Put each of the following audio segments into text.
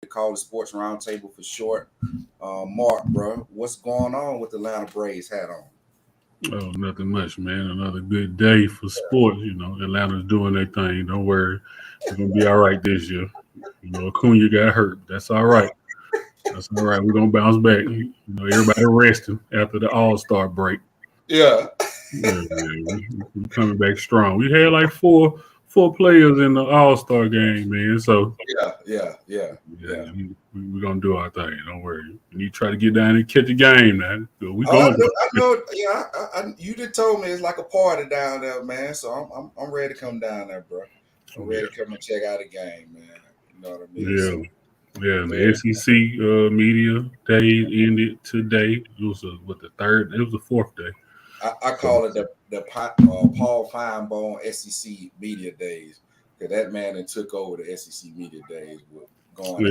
call it Sports Roundtable for short. Mark, bro, what's going on with the Atlanta Braves hat on? Oh, nothing much, man. Another good day for sports. Atlanta's doing their thing. Don't worry. We're going to be all right this year. Acuna got hurt. That's all right. That's all right. We're going to bounce back. Everybody resting after the All-Star break. Yeah, We coming back strong. We had like four players in the All-Star game, man. So, yeah. we're going to do our thing. Don't worry. You try to get down and catch a game now. So we Oh, going to. I know. Yeah, you just told me it's like a party down there, man. So I'm ready to come down there, bro. I'm ready to come and check out the game, man. You know what I mean? Yeah. So, Yeah, yeah. the SEC media day ended today. It was the third? It was the fourth day. I call it the Paul Feinbaum SEC media days because that man that took over the SEC media days with going.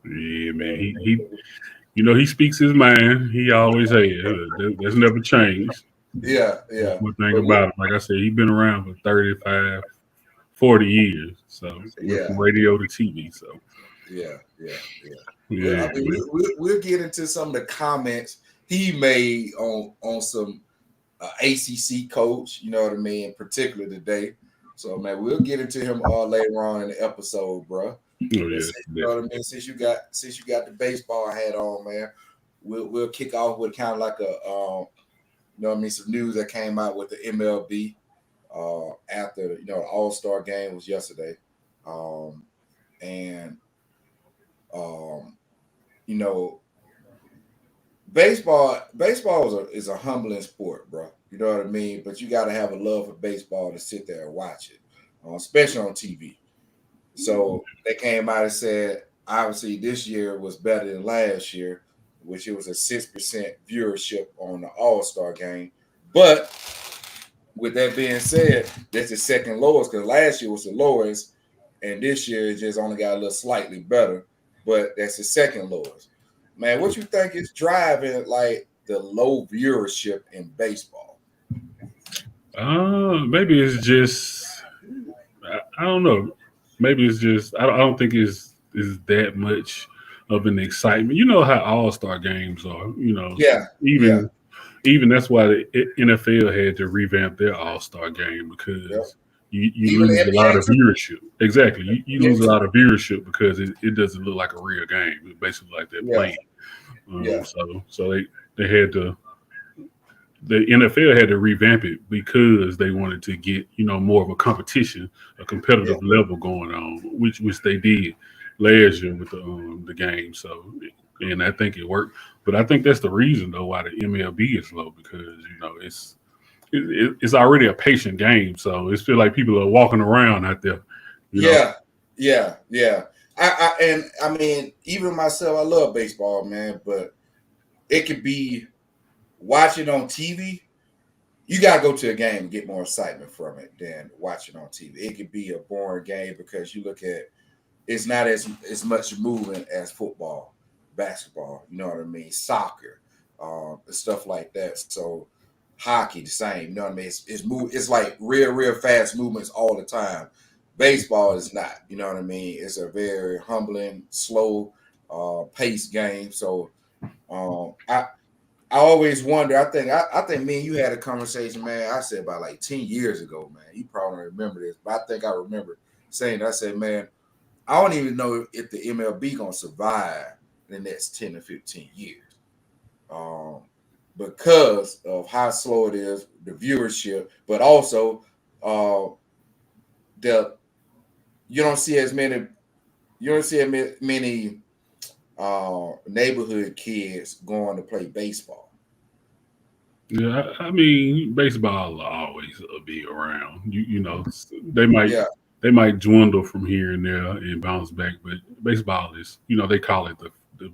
Yeah, man. He speaks his mind. He always has. That's never changed. Yeah. That's one thing about him. Like I said, he's been around for 35, 40 years. So went from radio to TV. So yeah. Yeah, I mean, we'll get into some of the comments he made on some ACC coach, you know what I mean, in particular today. So, man, we'll get into him later on in the episode, bro. You know what I mean? Since you got the baseball hat on, man, we'll kick off with kind of like a you know what I mean, some news that came out with the MLB after the All-Star game was yesterday, and baseball is a humbling sport, bro. You know what I mean? But you got to have a love for baseball to sit there and watch it, especially on TV. So they came out and said, obviously, this year was better than last year, which it was a 6% viewership on the All-Star game. But with that being said, that's the second lowest because last year was the lowest, and this year it just only got a little slightly better. But that's the second lowest. Man, what you think is driving like the low viewership in baseball? Maybe it's just I don't know. Maybe it's just I don't think it's that much of an excitement. You know how All-Star games are. Even that's why the NFL had to revamp their All-Star game because you lose a lot of viewership. Exactly, you lose a lot of viewership because it doesn't look like a real game. It's basically like they're playing. So they had to. The NFL had to revamp it because they wanted to get more of a competition, a competitive level going on, which they did last year with the game. So, and I think it worked. But I think that's the reason though why the MLB is low because it's already a patient game. So it's feel like people are walking around out there. Yeah. I mean, even myself, I love baseball, man, but it could be. Watching on TV, you got to go to a game and get more excitement from it than watching on TV. It could be a boring game because you look at it's not as much movement as football, basketball, you know what I mean, soccer, stuff like that. So hockey, the same, you know what I mean? It's like real fast movements all the time. Baseball is not, you know what I mean? It's a very humbling, slow paced game. So I always wonder. I think me and you had a conversation, man. I said about like 10 years ago, man. You probably don't remember this, but I think I remember saying that. I said, man, I don't even know if the MLB gonna survive in the next 10 to 15 years, because of how slow it is, the viewership, but also the you don't see as many neighborhood kids going to play baseball. Yeah, I mean, baseball will always be around. They might dwindle from here and there and bounce back, but baseball is they call it the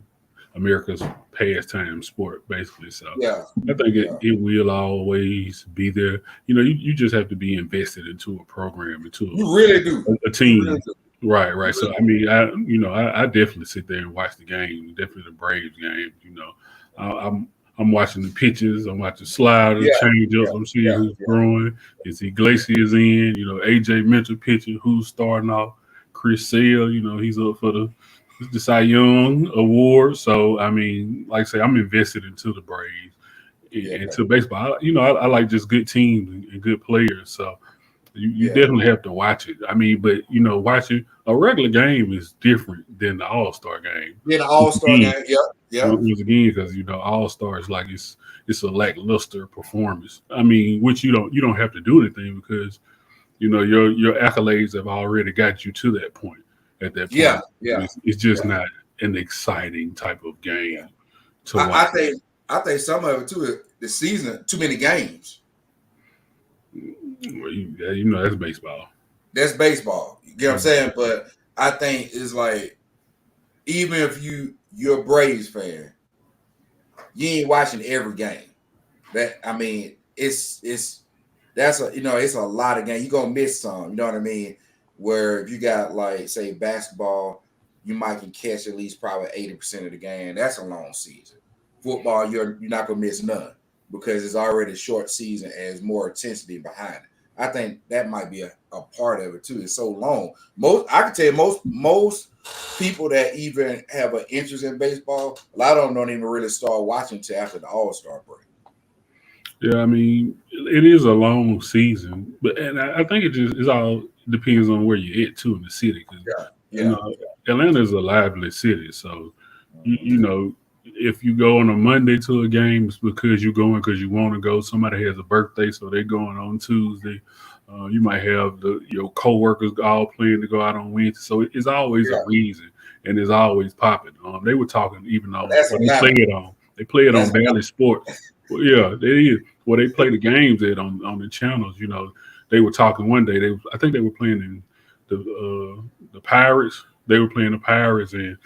America's pastime sport, basically. So I think it will always be there. You just have to be invested into a program, into you really do a team. Really do. Right. So I mean, I definitely sit there and watch the game. Definitely the Braves game. I'm watching the pitches. I'm watching sliders, change-ups. I'm seeing who's throwing. Is Iglesias in? AJ Mitchell pitching. Who's starting off? Chris Sale. He's up for the Cy Young Award. So I mean, like I say, I'm invested into the Braves and into baseball. I like just good teams and good players. So you definitely have to watch it. I mean, but watching a regular game is different than the All-Star game. Yeah, the All-Star game. Yeah. Once again, because All-Star is like it's a lackluster performance. I mean, which you don't have to do anything because your accolades have already got you to that point. At that point, it's just not an exciting type of game to watch. I think some of it too is the season, too many games. Well, that's baseball. That's baseball. You get what I'm saying? But I think it's like, even if you're a Braves fan, you ain't watching every game. It's a lot of games. You're gonna miss some, you know what I mean? Where if you got, like, say, basketball, you might can catch at least probably 80% of the game. That's a long season. Football, you're not gonna miss none because it's already a short season and there's more intensity behind it. I think that might be a part of it too. It's so long. I can tell you most people that even have an interest in baseball, a lot of them don't even really start watching till after the All-Star break. Yeah, I mean, it is a long season, and I think it all depends on where you're at too in the city. Atlanta is a lively city, so if you go on a Monday to a game, it's because you're going because you want to go. Somebody has a birthday, so they're going on Tuesday. You might have your coworkers all planning to go out on Wednesday, so it's always a reason, and it's always popping. They were talking even on they play it on Valley Sports. Well, yeah, they is. Well, they play the games on the channels. They were talking one day. I think they were playing in the Pirates. They were playing the Pirates, and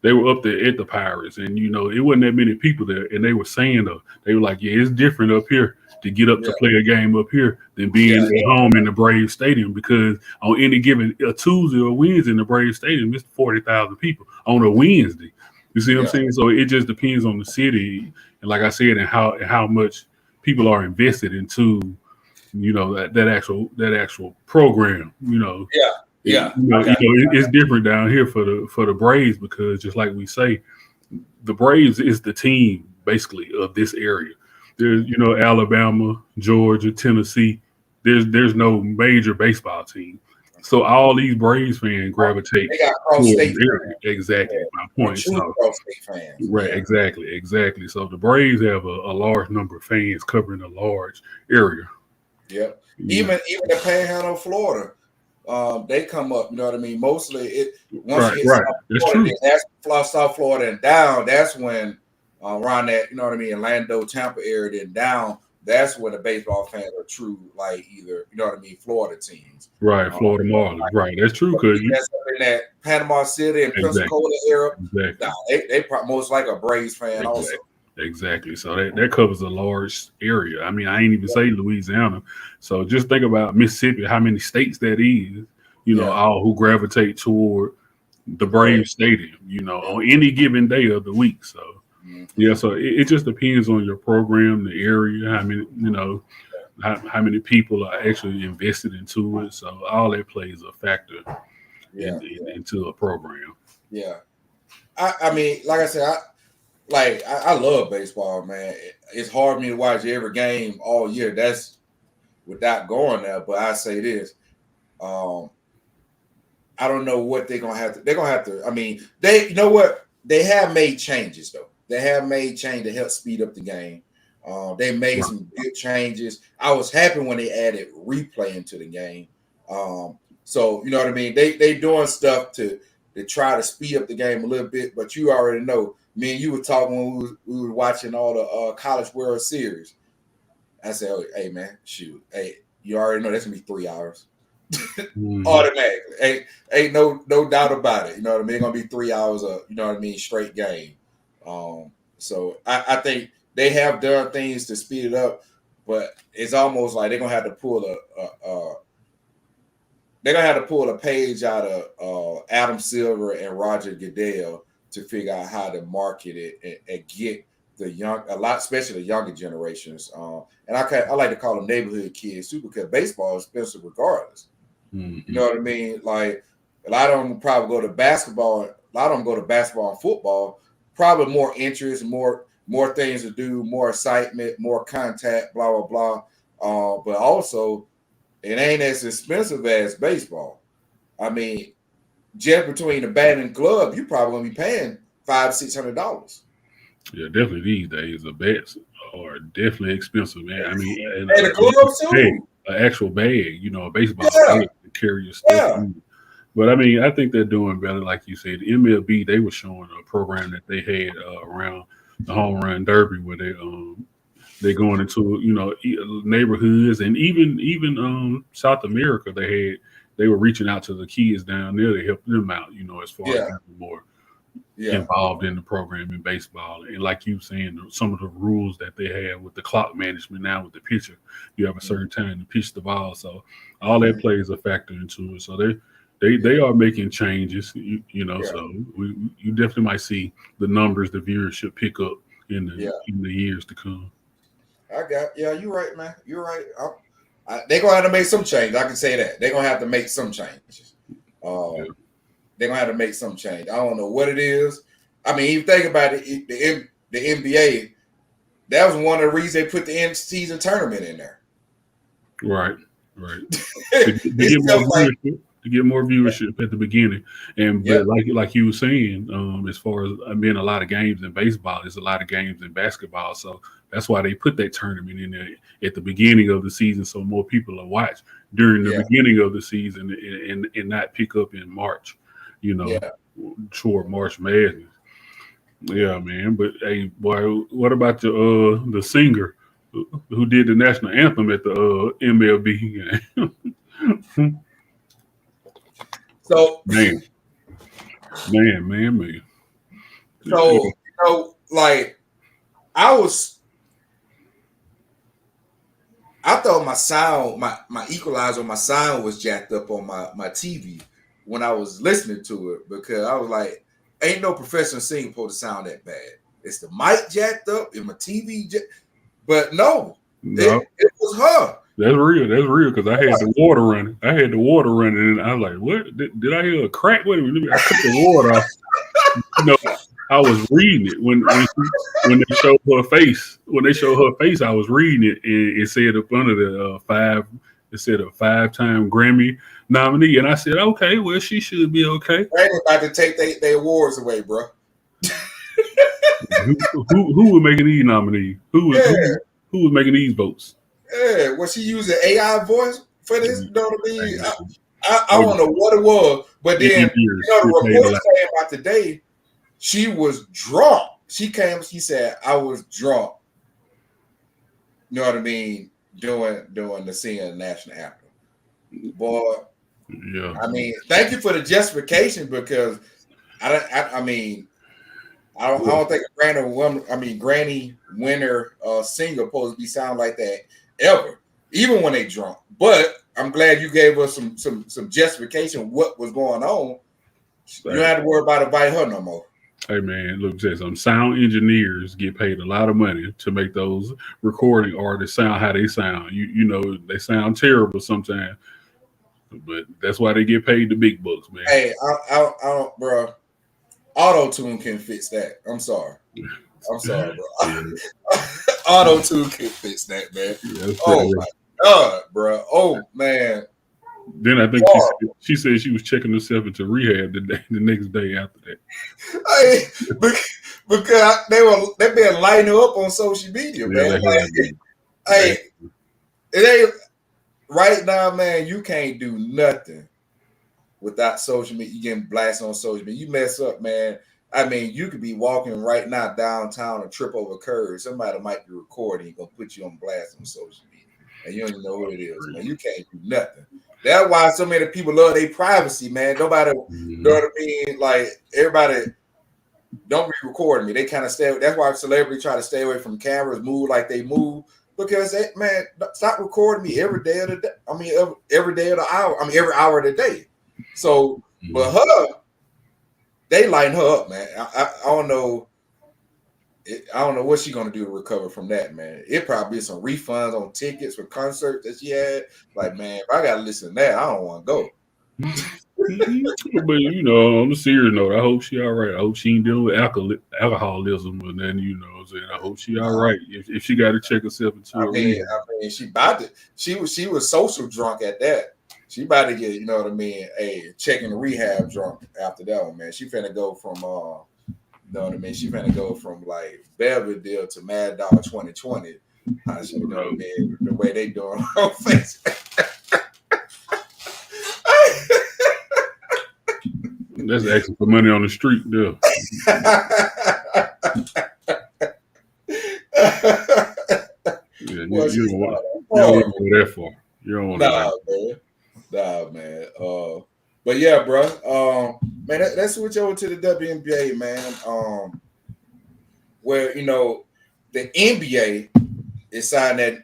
they were up there at the Pirates, and it wasn't that many people there. And they were saying they were like, yeah, it's different up here to get up to play a game up here than being at home in the Braves Stadium, because on any given Tuesday or Wednesday in the Braves Stadium, it's 40,000 people on a Wednesday. You see what I'm saying? So it just depends on the city, and like I said, and how much people are invested into that actual program. It's different down here for the Braves, because just like we say, the Braves is the team basically of this area. There's Alabama, Georgia, Tennessee. There's no major baseball team. So all these Braves fans gravitate towards the area. Exactly, my point. Fans. Right, exactly. So the Braves have a large number of fans covering a large area. Yep. Even the Panhandle of Florida, they come up. You know what I mean? Mostly once you hit South Florida and down, that's when around that, you know what I mean, Orlando, Tampa area, then down. That's where the baseball fans are true, like either, you know what I mean, Florida teams. Right, Florida Marlins. Right, that's true. Because that's in that Panama City and Pensacola area. They most like a Braves fan also. Exactly. So that covers a large area. I mean, I ain't even say Louisiana. So just think about Mississippi, how many states that is, all who gravitate toward the Braves Stadium, on any given day of the week. So, so it just depends on your program, the area, how many, how many people are actually invested into it. So all that plays a factor into a program. Yeah. I mean, like I said, I love baseball, man. It's hard for me to watch every game all year. That's without going there. But I say this, I don't know what they're gonna have to. They're gonna have to. I mean, you know what? They have made changes though. They have made changes to help speed up the game. They made some good changes. I was happy when they added replay into the game. So you know what I mean. They doing stuff to try to speed up the game a little bit. But you already know. Me and you were talking when we were watching all the College World Series. I said, "Oh, hey man, shoot, hey, you already know that's gonna be 3 hours, automatically. Ain't no doubt about it. You know what I mean? It's gonna be 3 hours of straight game. So I think they have done things to speed it up, but it's almost like they're gonna have to pull a page out of Adam Silver and Roger Goodell to figure out how to market it and get the especially the younger generations. And I like to call them neighborhood kids too, because baseball is expensive regardless. You know what I mean? Like a lot of them will probably go to basketball lot of them go to basketball and football. Probably more interest, more things to do, more excitement, more contact, blah blah blah. But also, it ain't as expensive as baseball. I mean, just between the bat and glove, you probably gonna be paying $500-$600. Yeah, definitely these days the bats are definitely expensive, man. I mean, and the gloves too. An actual bag, you know, a baseball Yeah. bag to carry your stuff. Yeah. But I mean, I think they're doing better, like you said. The MLB, they were showing a program that they had around the home run derby where they going into, you know, neighborhoods, and even South America they were reaching out to the kids down there to help them out, you know, as far as having more involved in the program in baseball. And like you saying, some of the rules that they have with the clock management now with the pitcher, you have a certain time to pitch the ball. So all that plays a factor into it. So they are making changes, you know. So you definitely might see the numbers, the viewership pick up in the years to come. You're right, man. You're right. They're gonna have to make some change. I can say that they're gonna have to make some changes. They're gonna have to make some change. I don't know what it is. I mean, even think about it. The NBA, that was one of the reasons they put the end season tournament in there. Right. To get more viewership at the beginning, but like you were saying, as far as being a lot of games in baseball, there's a lot of games in basketball. So that's why they put that tournament in there at the beginning of the season, so more people will watch during the beginning of the season and not pick up in March. You know, toward March Madness. Yeah, man. But hey, boy, what about the singer who did the national anthem at the MLB game? So man. So you know, like I thought my sound, my equalizer, my sound was jacked up on my TV when I was listening to it, because I was like, ain't no professional singer supposed to sound that bad. It's the mic jacked up and my TV but no. It was her. That's real, because I had the water running. And I was like, what? Did I hear a crack? Wait a minute, I cut the water off. You know, I was reading it when they showed her face. When they showed her face, I was reading it, and it said up under the it said a 5-time Grammy nominee, and I said, okay, well, she should be okay. They were about to take their awards away, bro. who was making these nominees? Who was making these votes? Yeah, was she using AI voice for this? You know what I mean? I don't know what it was, but then you know the report came out today. She was drunk. She said, I was drunk. You know what I mean? Doing the singing the national anthem. Boy, I mean, thank you for the justification, because I don't think a Granny winner singer supposed to be sound like that ever, even when they drunk. But I'm glad you gave us some justification what was going on. You don't have to worry about inviting her no more. Hey man, look, some sound engineers get paid a lot of money to make those recording artists sound how they sound. You know, they sound terrible sometimes, but that's why they get paid the big bucks, man. Hey, I don't, bro. Auto-tune can fix that. I'm sorry, bro. Auto-tune can fix that, man. Oh my God, bro. Oh man. Then I think she said she was checking herself into rehab the next day after that. Hey, because they've been lighting her up on social media, man. Hey, it ain't right now, man. You can't do nothing without social media. You getting blasted on social media. You mess up, man. I mean, you could be walking right now downtown and trip over a curb. Somebody might be recording, gonna put you on blast on social media, and you don't even know who it is, man. You can't do nothing. That's why so many people love their privacy, man. Nobody, you know what I mean? Like, everybody don't be recording me. They kind of stay. That's why celebrities try to stay away from cameras, move like they move, because man, stop recording me every day of the day. I mean, every day of the hour. I mean, every hour of the day. So, but her, they lighten her up, man. I don't know. I don't know what she's gonna do to recover from that, man. It probably is some refunds on tickets for concerts that she had. Like, man, if I gotta listen to that, I don't want to go. But on a serious note, I hope she all right. I hope she ain't dealing with alcoholism, and then what I'm saying. I hope she all right. If she got to check herself into a rehab. She about to. She was social drunk at that. She about to get, checking the rehab drunk after that one, man. She finna go from She finna go from like Belvedere to Mad Dog 2020. The way they doing on Facebook. That's asking for money on the street, though. You don't want to go that far. You don't want to. Nah, man. But yeah, bro. Man, let's switch over to the WNBA, man. Where the NBA is going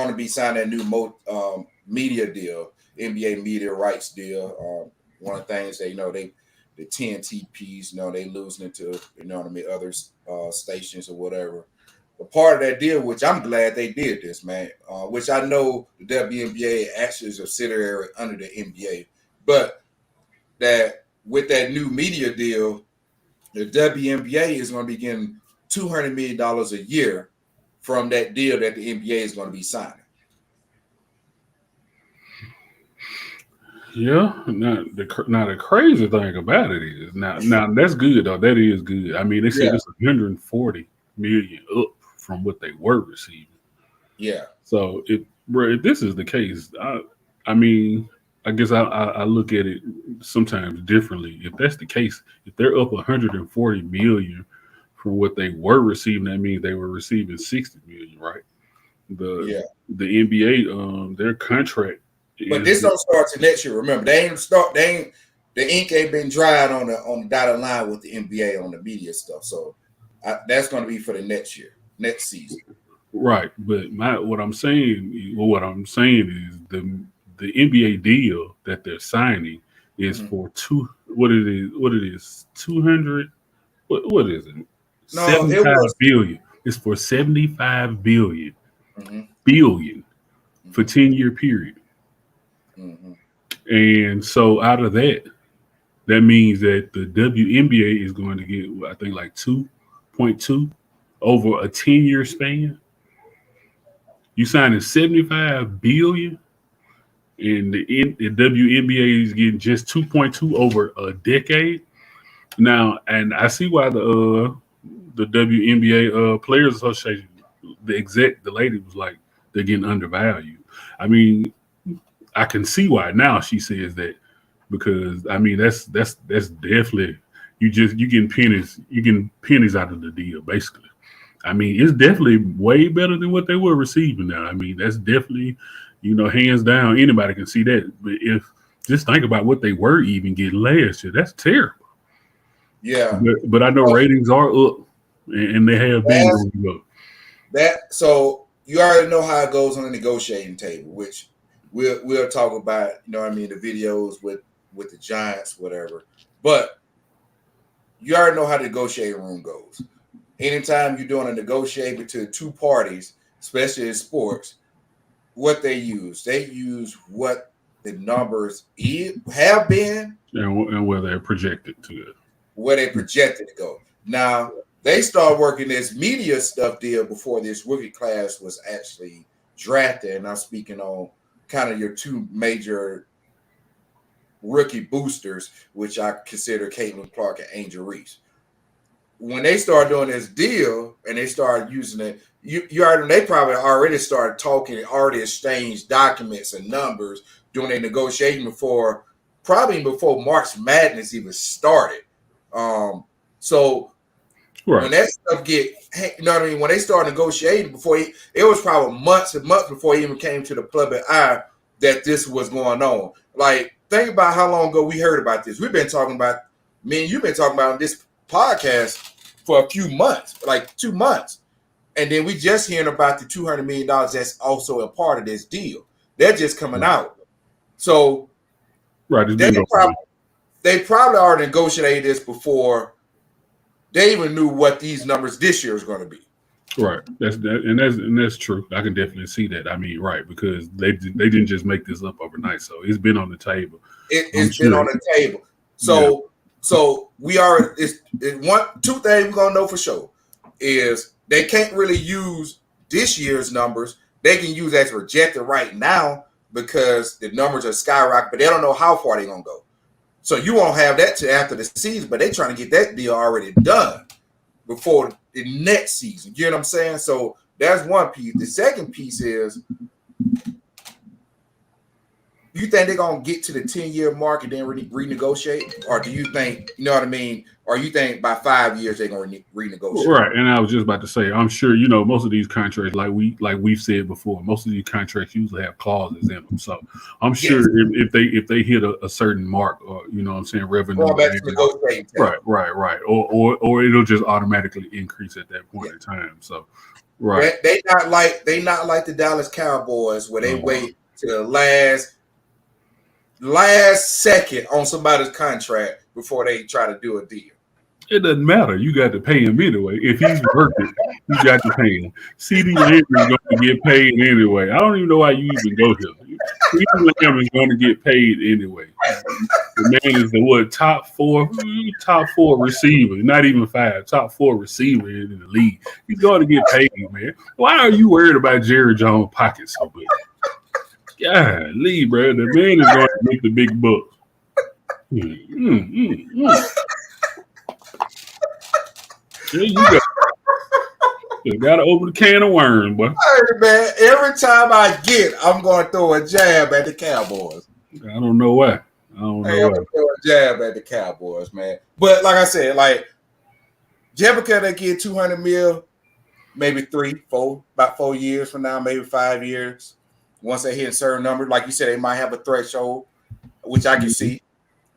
to be signing that new media deal, NBA media rights deal. One of the things that the TNT piece, they losing it to other stations or whatever. But part of that deal, which I'm glad they did this, man. Which I know the WNBA actually is a subsidiary under the NBA, but that with that new media deal, the WNBA is going to be getting $200 million a year from that deal that the NBA is going to be signing. Yeah, now the crazy thing about it is now that's good though. That is good. I mean, they said it's 140 million up from what they were receiving. Yeah. So if this is the case, I mean, I guess I look at it sometimes differently. If that's the case, if they're up 140 million from what they were receiving, that means they were receiving 60 million, right? The NBA, their contract. But this don't start till next year. Remember, the ink ain't been dried on the dotted line with the NBA on the media stuff. So that's going to be for the next season. Right, but what I'm saying is the NBA deal that they're signing is for 200. What is it? No, 75 billion. It's for 75 billion billion for 10-year period. Mm-hmm. And so out of that means that the WNBA is going to get, I think, like 2.2 over a 10-year span. You signing 75 billion, and the WNBA is getting just 2.2 over a decade. Now, and I see why the WNBA Players Association, the lady was like, they're getting undervalued. I mean, I can see why now she says that, because I mean that's definitely you getting pennies out of the deal basically. I mean, it's definitely way better than what they were receiving now. I mean, that's definitely, hands down, anybody can see that. But if just think about what they were even getting last year, that's terrible. Yeah. But I know ratings are up, and they have been going up. So you already know how it goes on the negotiating table, which we'll talk about, the videos with the Giants, whatever. But you already know how the negotiating room goes. Anytime you're doing a negotiation between two parties, especially in sports, what they use what the numbers have been and where they're projected to go. Now, they start working this media stuff deal before this rookie class was actually drafted, and I'm speaking on kind of your two major rookie boosters, which I consider Caitlin Clark and Angel Reese. When they start doing this deal and they start using it, they probably already started talking, already exchanged documents and numbers during their negotiation before March Madness even started. So right. When that stuff when they start negotiating it was probably months and months before it even came to the public eye that this was going on. Like, think about how long ago we heard about this. We've been talking about, you've been talking about this podcast for a few months, like 2 months. And then we just hearing about the $200 million that's also a part of this deal. They're just coming out. So they probably already negotiated this before they even knew what these numbers this year is going to be. Right. That's true. I can definitely see that. I mean, right, because they didn't just make this up overnight. So it's been on the table. it's been on the table. So we are. It's two things we're gonna know for sure is they can't really use this year's numbers. They can use as projected right now because the numbers are skyrocketing, but they don't know how far they're gonna go. So you won't have that till after the season, but they're trying to get that deal already done before the next season. You know what I'm saying? So that's one piece. The second piece is, you think they're going to get to the 10-year mark and then renegotiate? Or do you think, you know what I mean? Or you think by 5 years they're going to renegotiate? Right. And I was just about to say, I'm sure, most of these contracts, like we've said before, most of these contracts usually have clauses in them. So I'm sure if they hit a certain mark, or, what I'm saying, revenue. Right. Or it'll just automatically increase at that point in time. So, right. They not like the Dallas Cowboys where they wait to the last second on somebody's contract before they try to do a deal. It doesn't matter. You got to pay him anyway. If he's worth it, you got to pay him. CD Lamb is going to get paid anyway. I don't even know why you even go here. CD Lamb is going to get paid anyway. The man is the top four receiver, not even 5, top 4 receiver in the league. He's going to get paid, man. Why are you worried about Jerry Jones' pockets so much? Golly, bro, the man is going to make the big bucks. Yeah, you got to open the can of worms, boy. Hey, man, every time I'm going to throw a jab at the Cowboys. I don't know why. I'm going to throw a jab at the Cowboys, man. But like I said, just because they get $200 million, maybe 4 years from now, maybe 5 years. Once they hit a certain number, like you said, they might have a threshold, which I can see.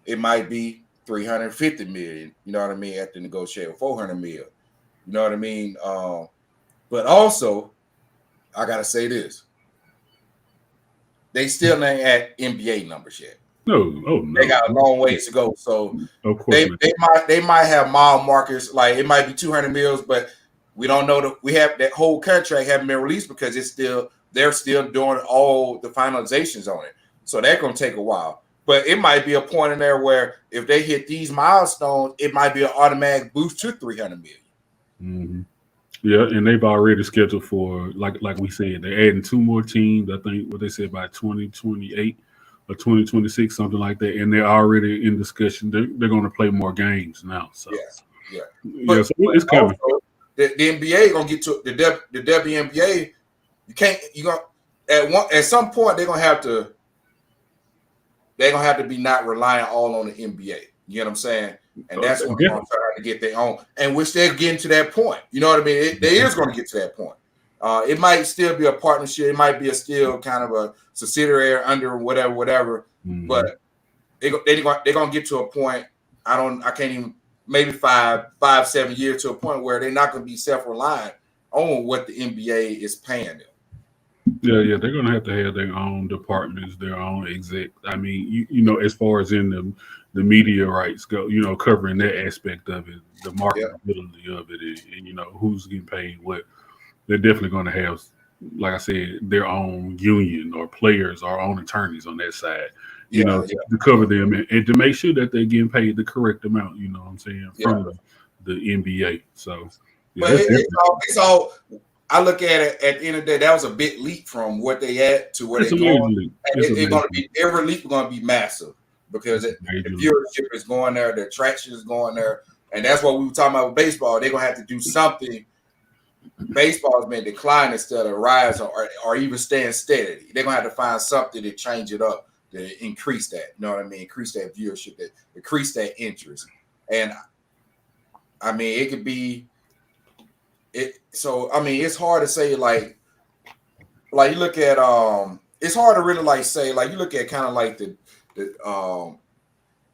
It might be $350 million, you know what I mean, after negotiating $400 million. You know what I mean? But also, I gotta say this. They still ain't at NBA numbers yet. No. They got a long ways to go. So of course they might have mile markers, like it might be 200 mils, but we don't know we have that whole contract haven't been released because they're still doing all the finalizations on it. So that's gonna take a while. But it might be a point in there where if they hit these milestones, it might be an automatic boost to 300 million. Mm-hmm. Yeah, and they've already scheduled for, like we said, they're adding 2 more teams. I think what they said by 2028 or 2026, something like that. And they're already in discussion. They're going to play more games now. So But so it's coming. Also, the NBA gonna get to the WNBA. At some point they're gonna have to be not relying all on the NBA. You know what I'm saying? And that's when they're going to try to get their own, and which they're getting to that point. You know what I mean? They is going to get to that point. It might still be a partnership. It might be still kind of a subsidiary under whatever. Mm-hmm. But they're going to get to a point. I can't even, maybe 5-7 years to a point where they're not going to be self-reliant on what the NBA is paying them. Yeah, they're going to have their own departments, their own exec. I mean, as far as in the media rights go, covering that aspect of it, the marketability of it, and who's getting paid what. They're definitely going to have, like I said, their own union or players or own attorneys on that side, to cover them and to make sure that they're getting paid the correct amount, you know what I'm saying, from the NBA. So, but it's all. I look at it at the end of the day, that was a big leap from what they had to where they're going. It's going to be, every leap is going to be massive because the viewership is going there, the attraction is going there. And that's what we were talking about with baseball. They're going to have to do something. Baseball has been declining instead of rising or even staying steady. They're going to have to find something to change it up, to increase that. You know what I mean? Increase that viewership, increase that interest. And, I mean, it could be it. So, I mean, it's hard to say, like you look at it's hard to really say, you look at kind of like the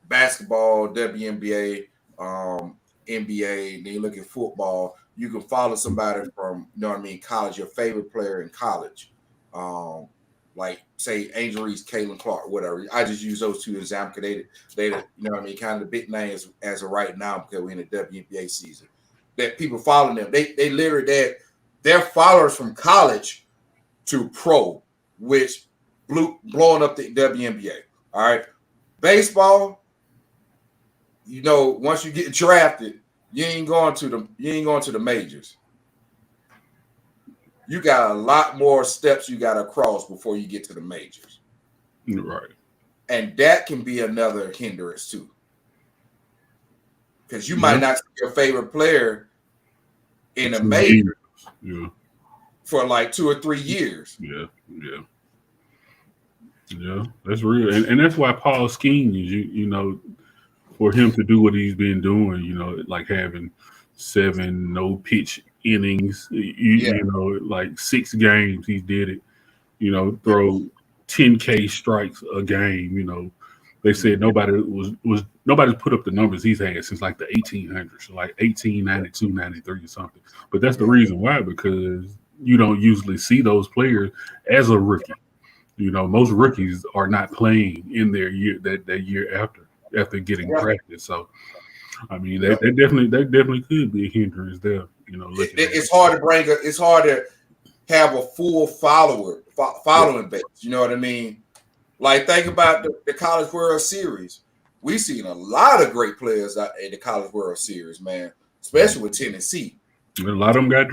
basketball, WNBA, NBA, then you look at football. You can follow somebody from, college, your favorite player in college, like say Angel Reese, Caitlin Clark, whatever. I just use those two examples because they kind of the big names as of right now because we're in the WNBA season. That people follow them. They literally they're followers from college to pro, which blowing up the WNBA. All right. Baseball, once you get drafted, you ain't going to the majors. You got a lot more steps you got to cross before you get to the majors. Right. And that can be another hindrance too. Because you might not see your favorite player in a major for like 2 or 3 years. Yeah, that's real. And that's why Paul Skeens, for him to do what he's been doing, like having 7 no-pitch innings, like 6 games he did it, throw 10K strikes a game, they said nobody's put up the numbers he's had since like the 1800s, so like 1892, 93 or something. But that's the reason why, because you don't usually see those players as a rookie. Most rookies are not playing in their year that year after getting drafted. So, I mean, they definitely could be a hindrance there. It's hard to have a full following base. You know what I mean? Like, think about the College World Series. We've seen a lot of great players out in the College World Series, man, especially with Tennessee. A lot of them got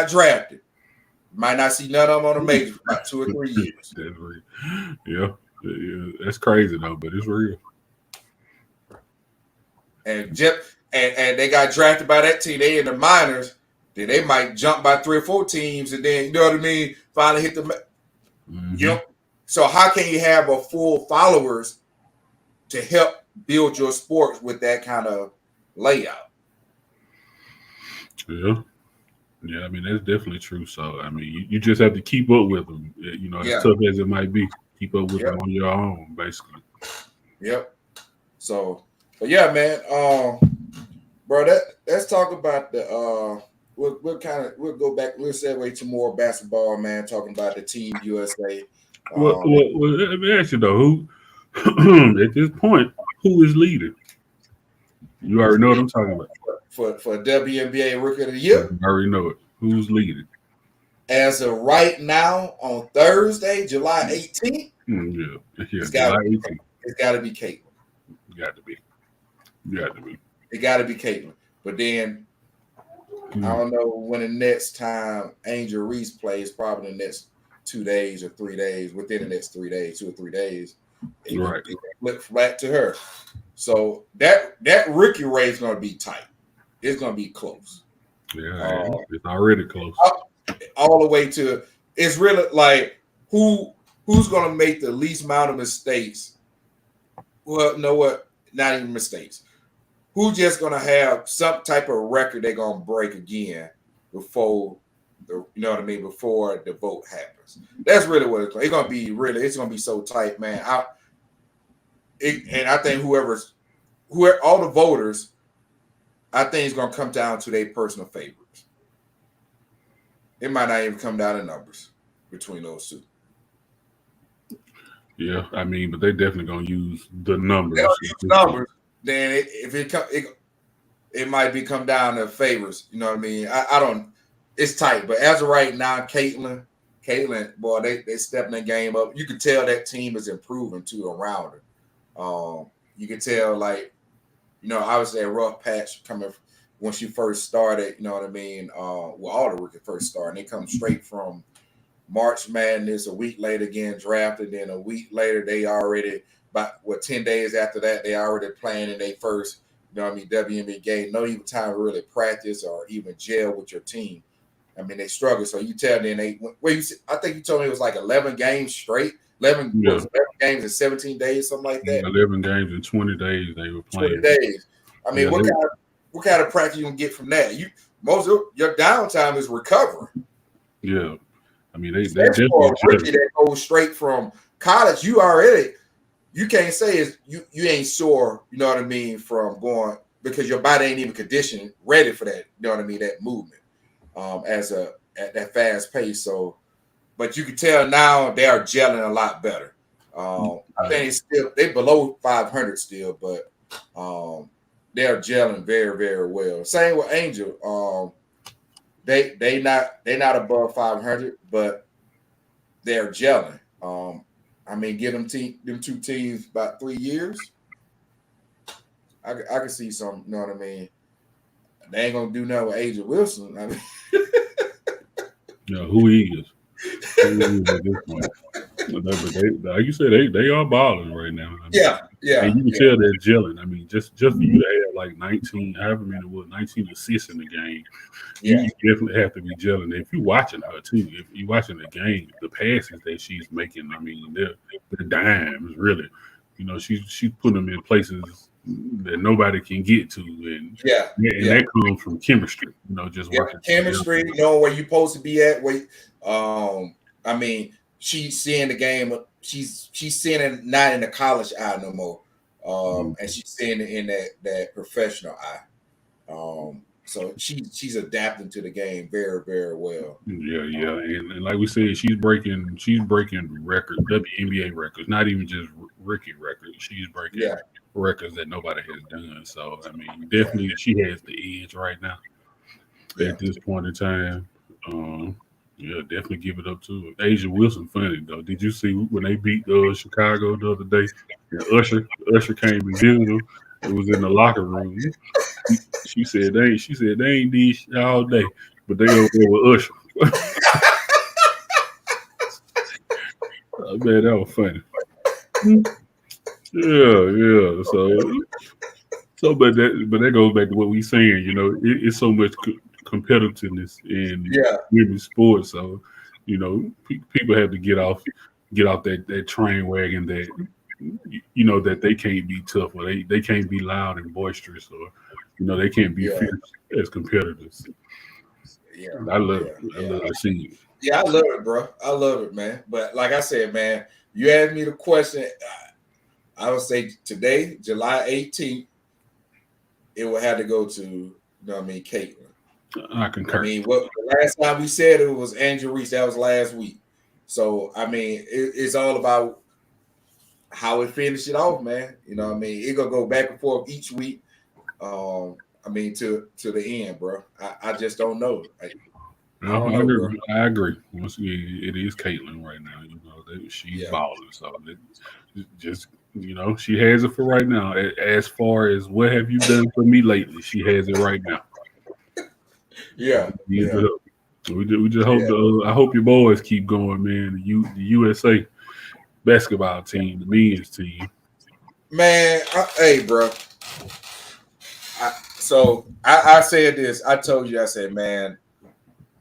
drafted. Might not see none of them on the major for about 2 or 3 years. That's real. Yeah, that's crazy though, but it's real. And they got drafted by that team. They in the minors. Then they might jump by 3 or 4 teams, and then finally hit the. So how can you have a full followers to help build your sports with that kind of layout? Yeah. I mean, that's definitely true. So, I mean, you just have to keep up with them. As tough as it might be, keep up with them on your own, basically. Yep. So, but yeah, man. Bro, let's talk about the. We'll go back. We'll segue to more basketball, man. Talking about the Team USA. Well, let me ask you though, who at this point, who is leading? You already know what I'm talking about. For WNBA Rookie of the Year? I already know it. Who's leading? As of right now, on Thursday, July 18th, it's July 18th. It's got to be Caitlin. Got to be. It got to be Caitlin. But then, I don't know when the next time Angel Reese plays, probably the next 2 days or 3 days, within the next 3 days, 2 or 3 days, it flip flat to her. So that rookie race is going to be tight. It's going to be close. Yeah, it's already close. All the way to, it's really like who's going to make the least amount of mistakes. Well, you know what? Not even mistakes. Who's just going to have some type of record they're going to break again before before the vote happens. That's really what it's going to be. It's going to be so tight, man. And I think whoever all the voters, I think it's going to come down to their personal favorites. It might not even come down to numbers between those two. Yeah, I mean, but they definitely going to use the numbers. Then it might come down to favors. You know what I mean? I don't. It's tight, but as of right now, Caitlin, boy, they stepping the game up. You can tell that team is improving too around her. You can tell, like, obviously a rough patch coming when she first started. You know what I mean? All the rookies first started. They come straight from March Madness. A week later, again drafted. Then a week later, they already 10 days after that, they already playing in their first, WNBA game. No even time to really practice or even gel with your team. I mean, they struggle. So you tell them I think you told me it was like 11 games straight. 11 games in 17 days, something like that. 11 games in 20 days they were playing. 20 days. I mean, what kind of practice you can get from that? Most of your downtime is recovering. Yeah. I mean, they definitely that goes straight from college. You can't say you ain't sore, you know what I mean, from going, because your body ain't even conditioned ready for that, you know what I mean, that movement at that fast pace. So, but you can tell now they are gelling a lot better. I think they below 500 still, but they are gelling very, very well. Same with Angel. They not above 500, but they're gelling. I mean, get them two teams about 3 years. I can see some. You know what I mean? They ain't gonna do nothing with Agent Wilson. I mean, who he is. At this point. But like you said, they are balling right now. I mean, and you can tell they're gelling. I mean, just for you to have like 19, however many it was, 19 assists in the game, you definitely have to be gelling. If you're watching her too, if you're watching the game, the passes that she's making, I mean, they're dimes, really. You know, she's putting them in places that nobody can get to, and that comes from chemistry. You know, just working chemistry, knowing where you're supposed to be at. I mean, she's seeing the game. She's seeing it not in the college eye no more, and she's seeing it in that professional eye. So she's adapting to the game very, very well. Yeah, and like we said, she's breaking records, WNBA records, not even just rookie records. She's breaking records that nobody has done. So I mean, definitely she has the edge right now at this point in time. Definitely give it up to her. Asia Wilson. Funny though, did you see when they beat Chicago the other day? And Usher came and visited them. It was in the locker room. She said they ain't did shit all day, but they over there with Usher. Man, that was funny. Yeah. So, but that goes back to what we saying. You know, it's so much competitiveness in women's sports. So, you know, people have to get off that train wagon that, you know, that they can't be tough, or they can't be loud and boisterous, or, you know, they can't be fierce as competitors. I love to see it. Yeah, I love it, bro. I love it, man. But like I said, man, you asked me the question. I would say today, July 18th, it would have to go to, you know what I mean, Caitlin. I concur. I mean, the last time we said it was Angel Reese. That was last week. So, I mean, it's all about how it finished it off, man. You know what I mean? It's going to go back and forth each week. I mean, to the end, bro. I just don't know. I agree. Once again, it is Caitlin right now. You know, she's balling. So, just, you know, she has it for right now. As far as what have you done for me lately, she has it right now. We just hope I hope your boys keep going, man. The USA basketball team, the men's team. Man, hey, bro. I said this. I told you. I said, man,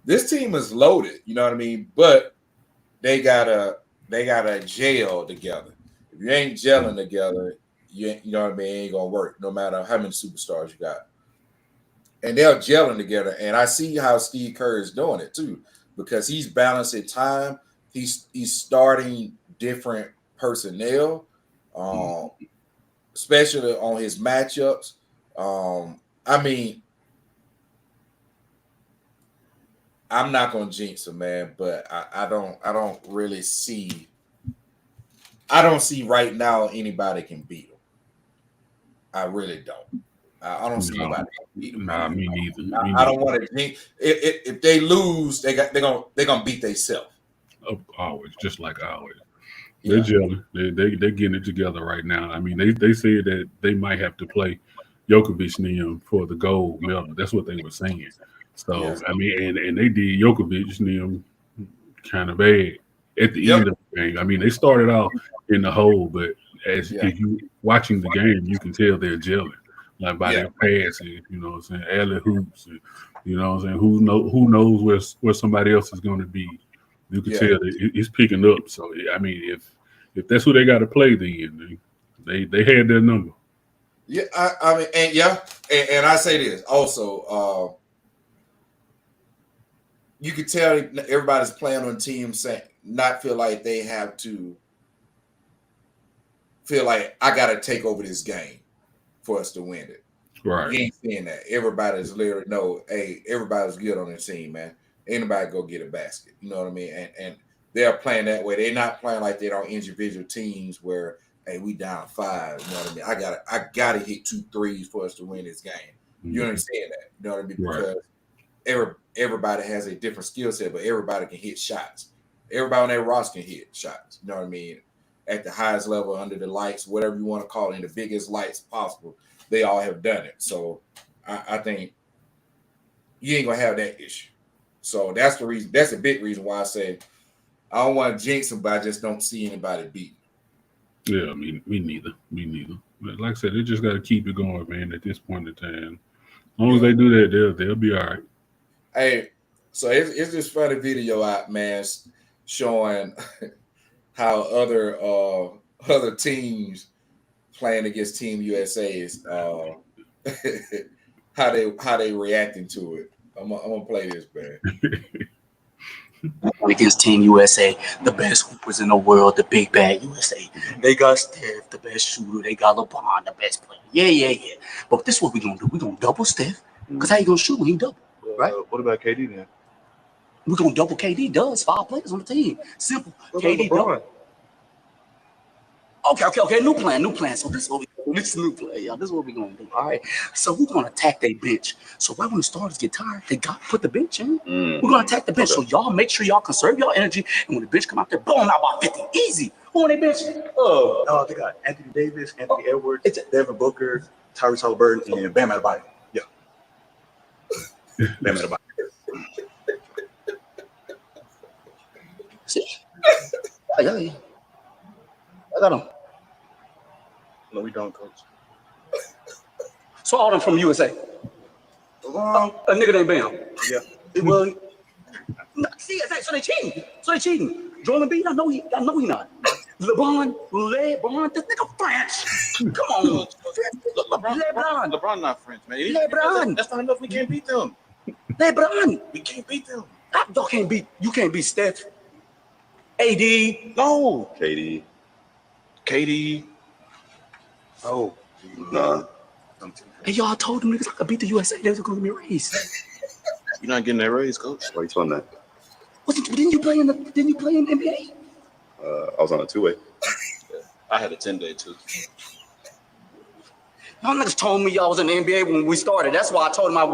this team is loaded. You know what I mean? But they gotta gel together. If you ain't gelling together, you know what I mean, it ain't gonna work. No matter how many superstars you got. And they're gelling together. And I see how Steve Kerr is doing it too, because he's balancing time. He's starting different personnel, especially on his matchups. I mean, I'm not gonna jinx him, man, but I don't really see. I don't see right now anybody can beat him. I really don't. I don't see anybody can beat him. Nah, me neither. I don't want to jinx. If they lose, they're gonna beat themselves. Always, just like always. They're gelling. They're getting it together right now. I mean, they said that they might have to play Djokovic and them for the gold medal. That's what they were saying. So I mean, and they did Djokovic and them kind of bad at the end of the game. I mean, they started out in the hole, but if you watching the game, you can tell they're gelling. Like by their passing, you know what I'm saying, alley hoops, and, you know what I'm saying, who knows where somebody else is going to be. You can tell that it's picking up. So I mean, if that's who they got to play, then they had their number. Yeah, I mean, and I say this also. You can tell everybody's playing on teams saying not feel like they have to feel like I got to take over this game for us to win it. Right. You ain't seeing that. Everybody's literally everybody's good on their team, man. Anybody go get a basket. You know what I mean? And they're playing that way. They're not playing like they're on individual teams where, hey, we down 5. You know what I mean? I gotta hit 2 threes for us to win this game. Mm-hmm. You understand that? You know what I mean? Because everybody has a different skill set, but everybody can hit shots. Everybody on that roster can hit shots. You know what I mean? at the highest level, under the lights, whatever you want to call it, in the biggest lights possible. They all have done it. So I think you ain't gonna have that issue. So that's the reason. That's a big reason why I say I don't want to jinx them, but I just don't see anybody beat. Yeah, me neither. But like I said, they just got to keep it going, man. At this point in time, as long as they do that, they'll be all right. Hey, so it's this funny video out, man, showing how other teams playing against Team USA's how they reacting to it. I'm gonna play this, man. Against Team USA, the best hoopers in the world, the big bad USA. They got Steph, the best shooter. They got LeBron, the best player. Yeah. But this is what we're going to do. We're going to double Steph. Because how you going to shoot when he double, right? What about KD then? We're going to double KD. Does 5 players on the team. Simple. What KD about double. Okay. New plan. So this is what this is new play, y'all. This is what we're gonna do. All right. So we're gonna attack their bench. So right when the starters get tired, they got to put the bench in. We're gonna attack the bench. Okay. So y'all make sure y'all conserve y'all energy. And when the bench come out there, boom, out about 50. Easy. Who on their bench? Oh, they got Anthony Davis, Anthony Edwards, Devin Booker, Tyrese Halliburton, and Bam Adebayo. Yeah. Bam Adebayo. See? I got them. No, we don't, coach. So all them from USA. A nigga named Bam. Yeah. Well, see, so they cheating. Joel Embiid, I know he not. LeBron, this nigga French. Come on. LeBron not French, man. LeBron. That's not enough. We can't beat them. LeBron. We can't beat them. You can't beat Steph. AD. No. KD. Oh. Nah. Hey, y'all told them niggas I could beat the USA. They was going to be raised. You're not getting that raise, coach. Why you telling that? Didn't you play in NBA? I was on a 2-way. I had a 10-day too. Y'all niggas told me y'all was in the NBA when we started. That's why I told them I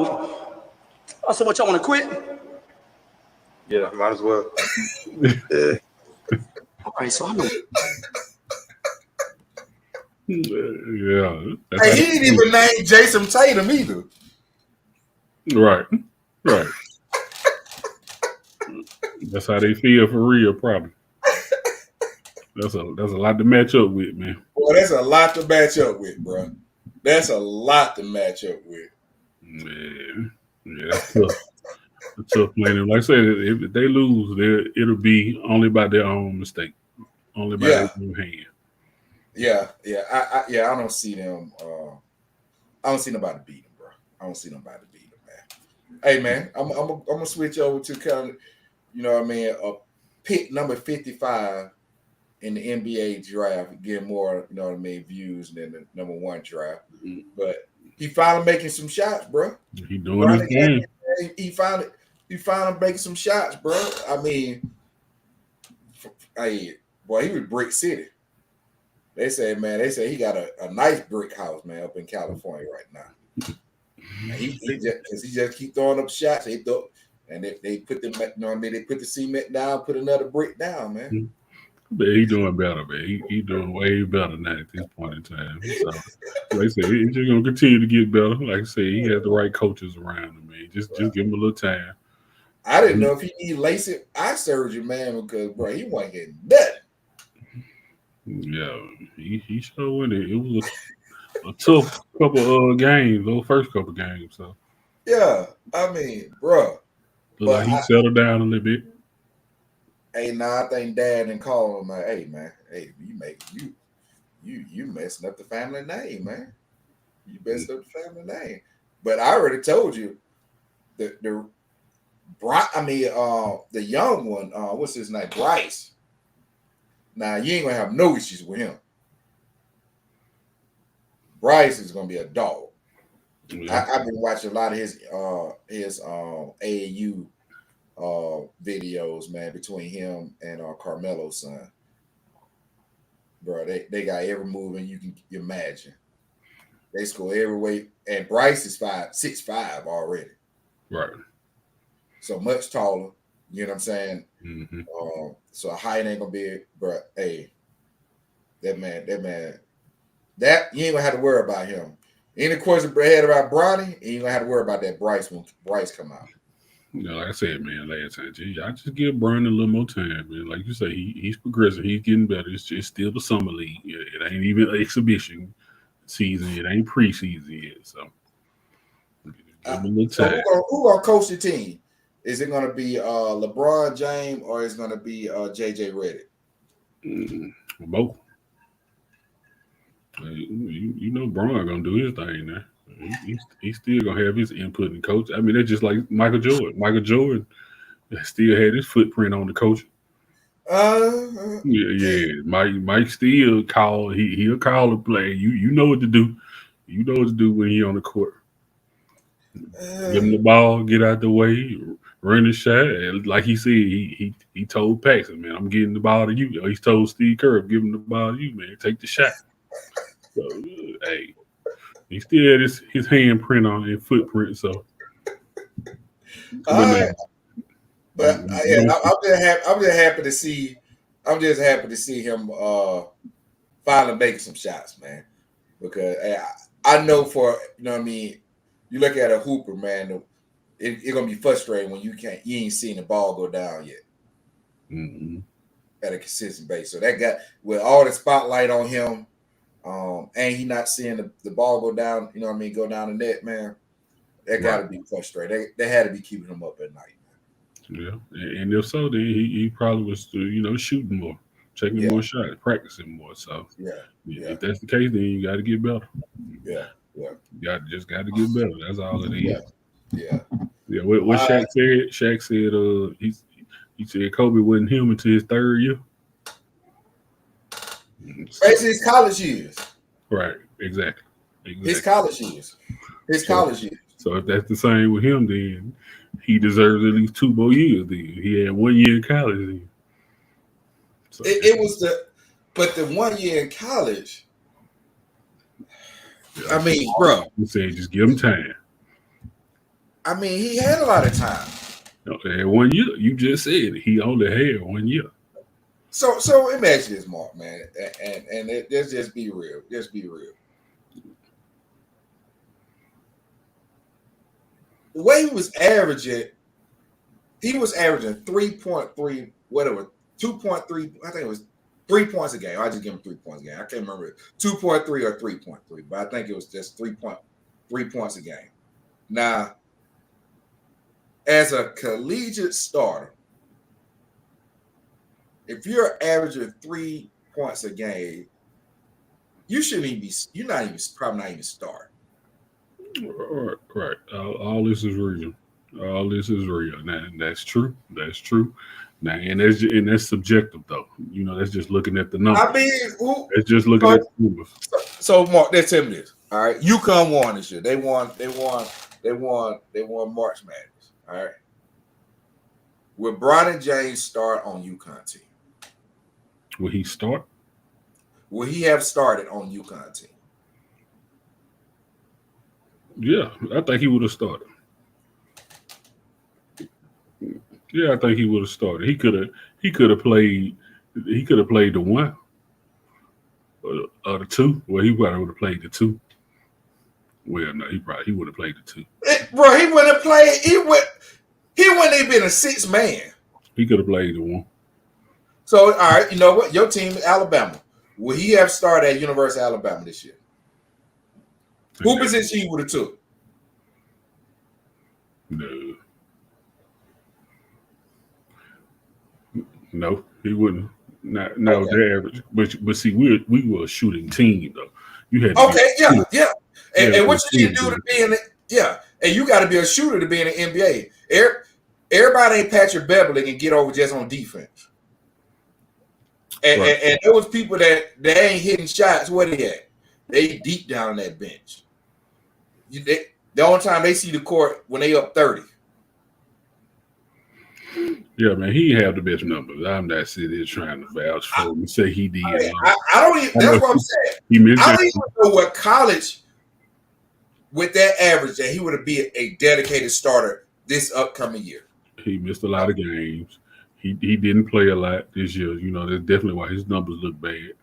said, what, y'all want to quit? Yeah, might as well. Yeah. All right, so I know. Yeah. Hey, he didn't even name Jason Tatum either. Right. That's how they feel for real, probably. That's a lot to match up with, man. Boy, that's a lot to match up with, bro. That's a lot to match up with. Yeah, that's tough. It's tough playing. Like I said, if they lose, it'll be only by their own mistake, only by their own hand. Yeah. I don't see them. I don't see nobody beat them, bro. I don't see nobody beat them, man. Hey, man, I'm gonna switch over to kind of, you know what I mean, a pick number 55 in the NBA draft, getting more, you know what I mean, views than the number 1 draft. Mm-hmm. But he finally making some shots, bro. He doing his thing. He finally making some shots, bro. I mean, he was Brick City. They say he got a nice brick house, man, up in California right now. And he just keep throwing up shots. They put the, you know what I mean, they put the cement down, put another brick down, man. But he doing better, man. He doing way better now at this point in time. So, like I said, he's just gonna continue to get better. Like I said, he has the right coaches around him, man. Just give him a little time. I didn't know if he need LASIK eye surgery, man, because bro, he wasn't getting nothing. Yeah, he showed it. It was a tough couple of games, those first couple of games. So yeah, I mean, bro, like he settled down a little bit. Hey, I think Dad and call him like, hey man, you messing up the family name, man. You messed up the family name. But I already told you the young one, what's his name, Bryce. Now you ain't gonna have no issues with him. Bryce is gonna be a dog. Yeah. I've been watching a lot of his AAU videos, man, between him and Carmelo's son. Bro, they got every move and you can imagine. They score every way, and Bryce is 6'5" already. Right. So much taller. You know what I'm saying? Mm-hmm. So height ain't gonna be, but hey, That man. That you ain't gonna have to worry about him. Any question ahead about Bronny, you ain't gonna have to worry about that Bryce when Bryce come out. Like I said, man, last time, I just give Bronny a little more time, man. Like you say, he's progressing, he's getting better. It's just still the summer league. It ain't even exhibition season. It ain't preseason yet. So give him a little time. Who gonna coach the team? Is it gonna be LeBron James or is it gonna be JJ Redick? Both. You know, Bron gonna do his thing now. He's still gonna have his input in coach. I mean, that's just like Michael Jordan. Michael Jordan still had his footprint on the coaching. Yeah. Mike still call. He'll call a play. You know what to do. You know what to do when you're on the court. Give him the ball, get out the way, run the shot. And like he said, he told Paxson, man, I'm getting the ball to you. He told Steve Kerr, give him the ball to you, man. Take the shot. So, hey, he still had his handprint on his footprint. So, but I'm just happy to see. I'm just happy to see him finally making some shots, man. Because I know for you know what I mean. You look at a hooper, man. It's gonna be frustrating when you ain't seen the ball go down yet at a consistent base. So that guy with all the spotlight on him, and he not seeing the ball go down. You know what I mean? Go down the net, man. That got to be frustrating. They had to be keeping him up at night. Yeah, and if so, then he probably was shooting more, taking more shots, practicing more. So if that's the case, then you got to get better. Yeah. You just got to get better. That's all it is. Yeah. What Shaq said? Shaq said he said Kobe wasn't human until his third year. Basically, his college years. Right. Exactly. His college years. So if that's the same with him, then he deserves at least 2 more years. Then he had 1 year in college. Then. So, but the 1 year in college. I mean, bro. He said just give him time. I mean, he had a lot of time. Okay, 1 year. You just said he only had 1 year. So imagine this, Mark, man, and let's just be real. Just be real. The way he was averaging 3.3, whatever, 2.3. I think it was 3 points a game. I just give him 3 points a game. I can't remember 2.3 or 3.3, but I think it was just 3 points a game. Now, as a collegiate starter, if you're averaging 3 points a game, you shouldn't even be. You're not even probably not even starting. Right. All this is real. All this is real. Now, that's true. That's true. Now, and that's subjective, though. You know, that's just looking at the numbers. I mean, it's just looking at the numbers. So, Mark, let's tell me this. All right, UConn won this year. They won March Madness. All right. Will Bronny James start on UConn team? Will he start? Will he have started on UConn team? Yeah, I think he would have started. Yeah, I think he would have started. He could have played the 1 or the 2. Well, he probably would have played the 2. Well, no, he would have played the 2. Bro, he wouldn't have played. He wouldn't have been a 6 man. He could have played the 1. So, all right, you know what? Your team, Alabama. Will he have started at University of Alabama this year? Who position he would have took? No, he wouldn't. No, the average. But see, we were a shooting team though. You had yeah. And what you need to do to be in it, and you got to be a shooter to be in the NBA. Everybody ain't Patrick Beverly and get over just on defense. And there was people that ain't hitting shots. Where they at? They deep down on that bench. The only time they see the court when they up 30. Yeah, man, he have the best numbers. I'm not sitting here trying to vouch for him. Say he did. I don't even. That's what I'm saying. I don't even know what college with that average that he would have been a dedicated starter this upcoming year. He missed a lot of games. He didn't play a lot this year. You know, that's definitely why his numbers look bad.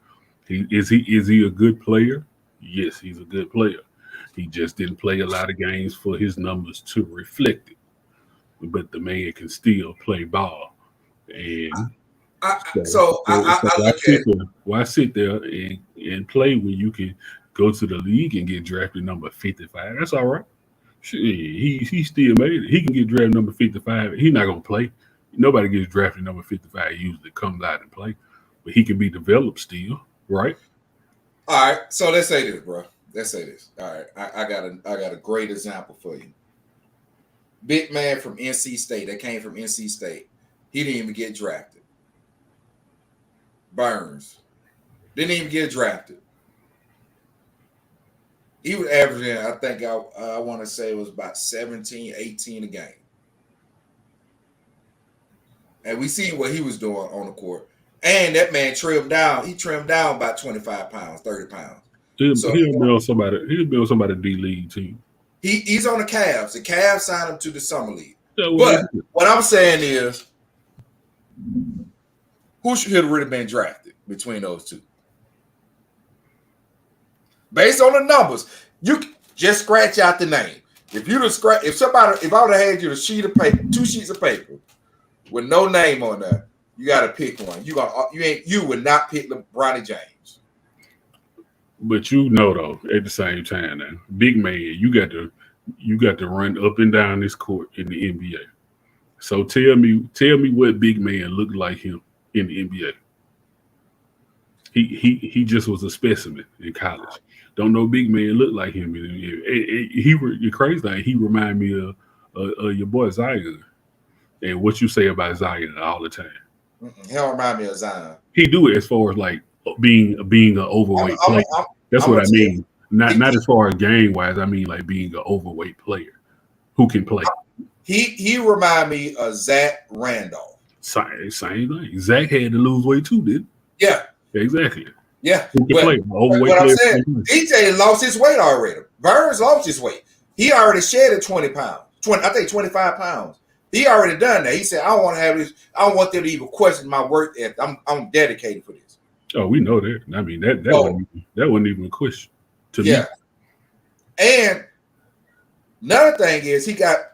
Is he a good player? Yes, he's a good player. He just didn't play a lot of games for his numbers to reflect it. But the man can still play ball. And why sit there and play when you can go to the league and get drafted number 55? That's all right. He still made it. He can get drafted number 55. He's not gonna play. Nobody gets drafted number 55 usually comes out and play, but he can be developed still, right? All right. So let's say this, bro. Let's say this. All right. I got a great example for you. Big man from NC State. That came from NC State. He didn't even get drafted. Burns. Didn't even get drafted. He was averaging, I think I want to say it was about 17, 18 a game. And we seen what he was doing on the court. And that man trimmed down. He trimmed down about 25 pounds, 30 pounds. He'll be on somebody D-League team. He's on the Cavs. The Cavs signed him to the Summer League. But what I'm saying is, who should have really been drafted between those two? Based on the numbers, you just scratch out the name. If I would have had you two sheets of paper with no name on there, you got to pick one. You would not pick Bronny James. But though, at the same time, now, big man, you got to run up and down this court in the NBA. So tell me what big man looked like him in the NBA. He just was a specimen in college. Don't know big man look like him in the NBA. You're crazy. He remind me of your boy Zion. And what you say about Zion all the time. He don't remind me of Zion. He do it as far as like being an overweight player. That's what I mean. Not as far as game wise. I mean like being an overweight player who can play. He remind me of Zach Randolph. Same thing. Zach had to lose weight too, did? Yeah. Exactly. Yeah. Who can play? What I'm saying, DJ lost his weight already. Burns lost his weight. He already shedded 20 pounds. 25 pounds. He already done that. He said, I don't want to have this. I don't want them to even question my work ethic. I'm dedicated for this. Oh, we know that. I mean, that wasn't even a question to me. And another thing is he got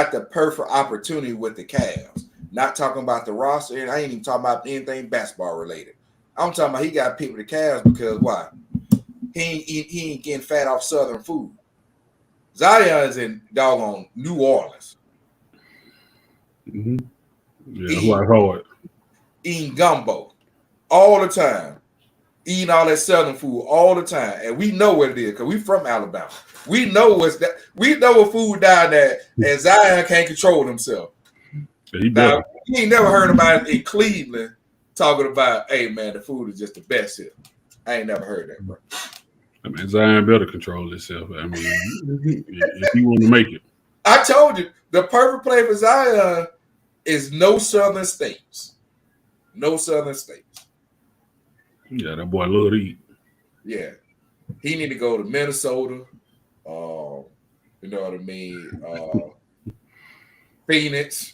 the perfect opportunity with the Cavs. Not talking about the roster, and I ain't even talking about anything basketball related. I'm talking about he got to pick with the Cavs because why? He ain't getting fat off Southern food. Zion is in doggone New Orleans. Mm-hmm. Yeah, hard. Eating gumbo all the time. Eating all that Southern food all the time. And we know what it is because we from Alabama. We know what food down there, and Zion can't control himself. Now, you ain't never heard about it in Cleveland talking about, hey, man, the food is just the best here. I ain't never heard that, bro. I mean, Zion better control himself. I mean, if he want to make it. I told you, the perfect play for Zion is no Southern states. No Southern states. Yeah, that boy love to eat. Yeah. He need to go to Minnesota. You know what I mean? Phoenix.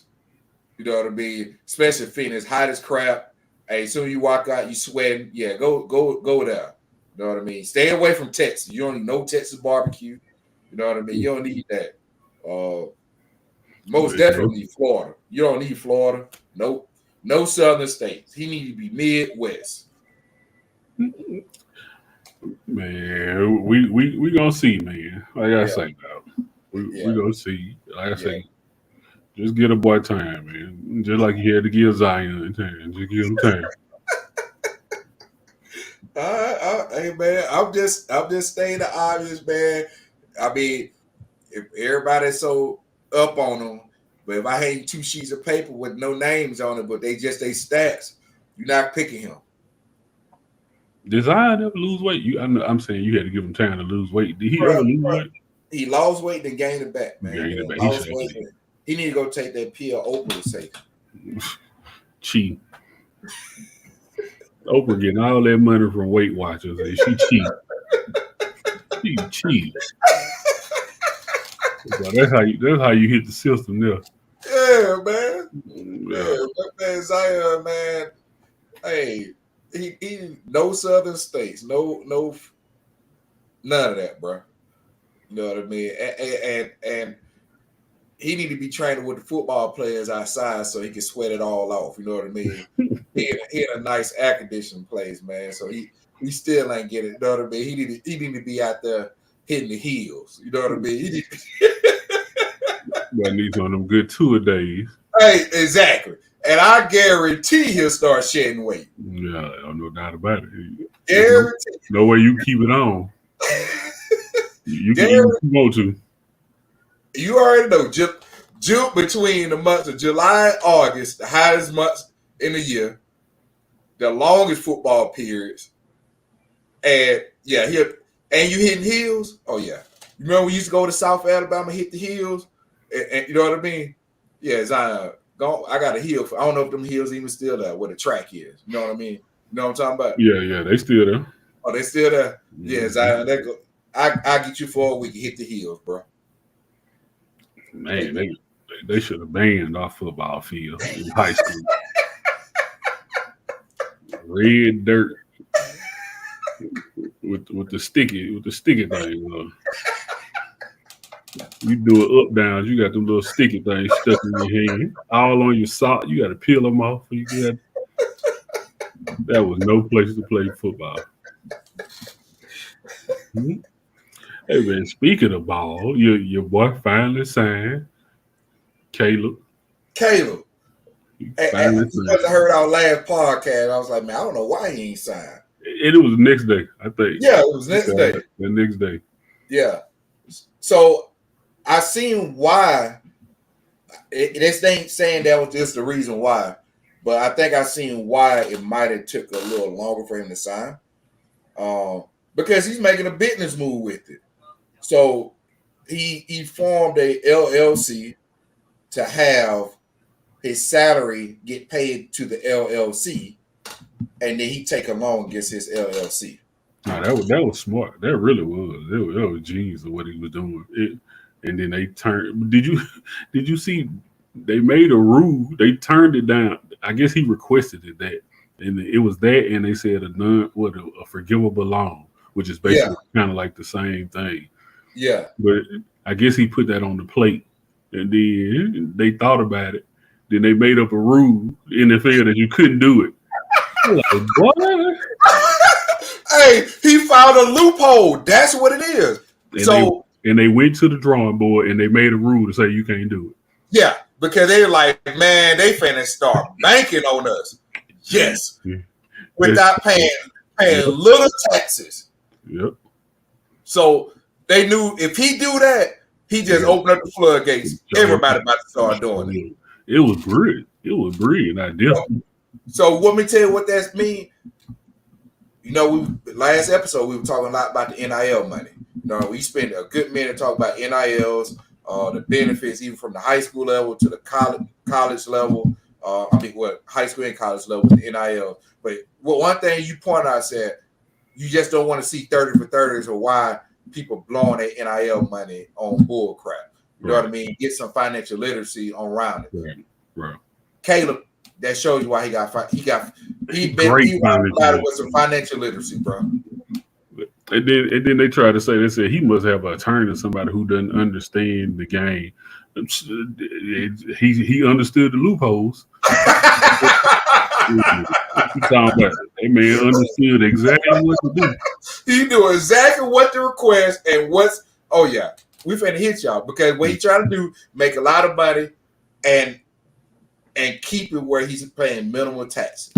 You know what I mean? Especially Phoenix, hot as crap. Hey, as soon as you walk out, you sweating. Yeah, go there. You know what I mean? Stay away from Texas. You don't need no Texas barbecue. You know what I mean? You don't need that. Most definitely Florida. You don't need Florida. Nope. No Southern states. He need to be Midwest. Man, we gonna see, man. Like I say, we gonna see. Like I say, just get a boy time, man. Just like you had to give Zion time. Just give him time. Hey man, I'm just stating the obvious, man. I mean, if everybody's so up on them, but if I hang two sheets of paper with no names on it, but they stats, you're not picking him. Did Zion ever lose weight? I'm saying you had to give him time to lose weight. Did he ever lose weight? He lost weight and gained it back, man. He need to go take that pill Oprah to say. Cheat. Oprah getting all that money from Weight Watchers, and she cheat. She cheat. So that's how you hit the system there. Yeah, man. Yeah, man. man, Zion, man. Hey, he no southern states, no, none of that, bro. You know what I mean? And he need to be training with the football players outside so he can sweat it all off. You know what I mean? he in a nice air conditioning place, man. So he still ain't getting it. You know what I mean? He need to be out there hitting the heels. You know what I mean? I need one of them good tour days. Hey, exactly. And I guarantee he'll start shedding weight. Yeah, I don't know doubt about it. Guarantee. No way you keep it on. You can eat what you want to. You already know, June between the months of July and August, the hottest months in the year, the longest football periods. And yeah, and you hitting heels? Oh yeah. You remember we used to go to South Alabama, hit the heels? And you know what I mean? Yeah, Zion. I got a heel. I don't know if them heels even still there where the track is. You know what I mean? You know what I'm talking about? Yeah, they still there. Oh, they still there? Mm-hmm. Yeah, Zion. I get you for a week and hit the heels, bro. Man, they should have banned our football field in high school. Red dirt with the sticky thing. You do it up down. You got them little sticky things stuck in your hand, all on your sock. You got to peel them off. That was no place to play football. Mm-hmm. Hey man, speaking of ball, your boy finally signed Caleb. And because I heard our last podcast, I was like, man, I don't know why he ain't signed. And it was the next day, I think. Yeah, it was next day. The next day. Yeah. So I seen why. This ain't saying that was just the reason why, but I think I seen why it might have took a little longer for him to sign. Because he's making a business move with it. So he formed a LLC to have his salary get paid to the LLC, and then he take a loan against his LLC. No, that was smart. That really was. That was genius of what he was doing. And then they turned. Did you see? They made a rule. They turned it down. I guess he requested that, and it was that, and they said a forgivable loan, which is basically kind of like the same thing. Yeah. But I guess he put that on the plate, and then they thought about it. Then they made up a rule in the NFL that you couldn't do it. I'm like, what? Hey, he found a loophole. That's what it is. And they went to the drawing board and they made a rule to say you can't do it. Yeah, because they were like, man, they finna start banking on us. Yes. Yeah. Without paying little taxes. Yep. So they knew if he do that, he just opened up the floodgates. Everybody about to start doing it. It was brilliant. It was brilliant idea. So let me tell you what that means. You know, last episode we were talking a lot about the NIL money. You know, we spent a good minute talking about NILs, the benefits, even from the high school level to the college level. High school and college level with the NIL. But one thing you pointed out said you just don't want to see 30 for 30s or why people blowing their NIL money on bull crap. You know what I mean? Get some financial literacy around it. Right. Caleb, that shows you why he with some financial literacy, bro. And then they tried to say he must have an attorney or somebody who doesn't understand the game. He understood the loopholes. That man understood exactly what to do. He knew exactly what to request and what's. Oh yeah, we finna hit y'all because what he trying to do, make a lot of money and keep it where he's paying minimal taxes.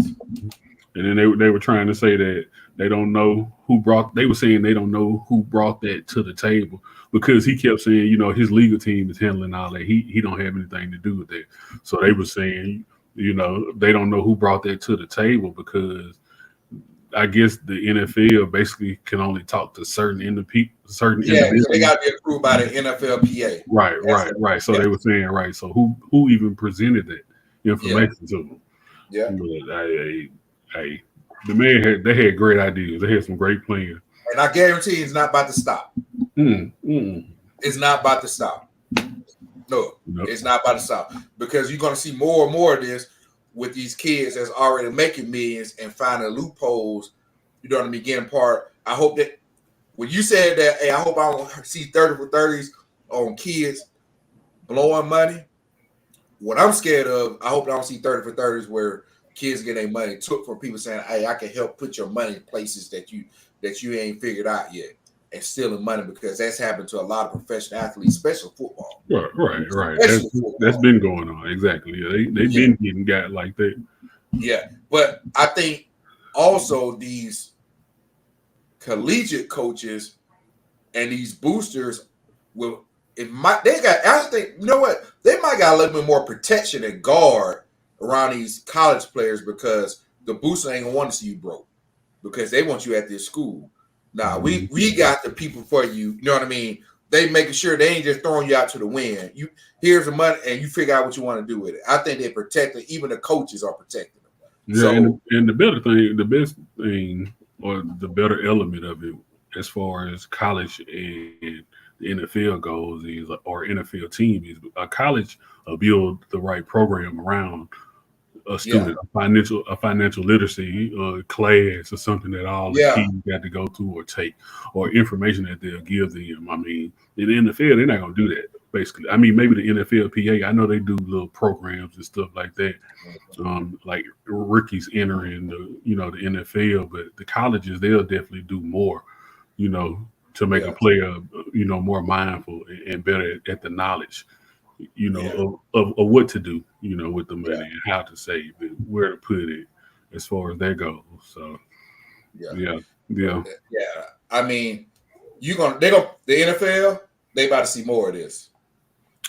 And then they were trying to say that they don't know who brought. They were saying they don't know who brought that to the table because he kept saying, you know, his legal team is handling all that. He don't have anything to do with that. So they were saying, you know, they don't know who brought that to the table because I guess the NFL basically can only talk to certain individuals. Yeah, so they got to be approved by the NFLPA. Right. So they were saying, right. So who even presented that information to them? Yeah. Hey, the man they had great ideas. They had some great plans. And I guarantee it's not about to stop. It's not about to stop. No, it's not about to stop because you're going to see more and more of this with these kids that's already making millions and finding loopholes, you know what I mean, getting part. I hope that when you said that, hey, I hope I don't see 30 for 30s on kids blowing money. What I'm scared of, I hope I don't see 30 for 30s where kids get their money took from people saying, hey, I can help put your money in places that you ain't figured out yet, and stealing money, because that's happened to a lot of professional athletes, especially football. Right. That's been going on. Exactly. Yeah, they've been getting got like that. Yeah, but I think also these collegiate coaches and these boosters will, they might got a little bit more protection and guard around these college players, because the booster ain't gonna want to see you broke, because they want you at this school. Nah, we got the people for you. You know what I mean? They making sure they ain't just throwing you out to the wind. Here's the money, and you figure out what you want to do with it. I think they're protecting. Even the coaches are protecting them. Yeah, so, and the best thing, or the better element of it, as far as college and the NFL goes, is, or NFL team, is a college build the right program around a student, a financial literacy class, or something that all the teams got to go through or take, or information that they'll give them. I mean, in the NFL, they're not going to do that, basically. I mean, maybe the NFLPA, I know they do little programs and stuff like that, like rookies entering the NFL, but the colleges, they'll definitely do more, to make a player, more mindful and better at the knowledge, of what to do, with the money and how to save it, where to put it, as far as that goes. So, yeah. I mean, the NFL, they about to see more of this.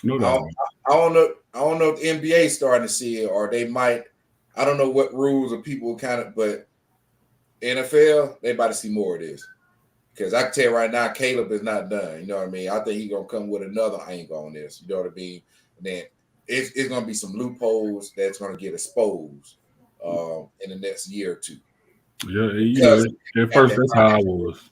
No doubt. I don't know if the NBA is starting to see it, or they might. I don't know what rules or people but NFL, they about to see more of this. Because I can tell you right now, Caleb is not done. You know what I mean? I think he's going to come with another angle on this. You know what I mean? And then it's going to be some loopholes that's going to get exposed in the next year or two. Yeah, at first that's how I was.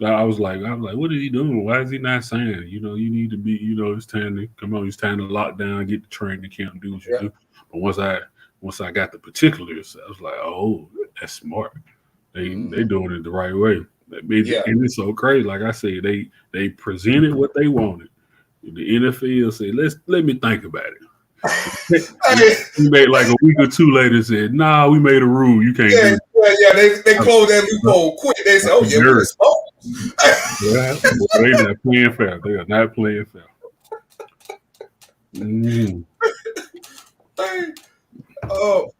I was like, what is he doing? Why is he not saying? You need to be, it's time to come on. It's time to lock down, get the training camp, do what you do. But once I got the particulars, I was like, oh, that's smart. They doing it the right way. And it's so crazy. Like I said, they presented what they wanted. The NFL said, let me think about it. We made like a week or two later said, nah, we made a rule. You can't do it. They closed that loophole quick. They said, we're they're not playing fair. They are not playing fair.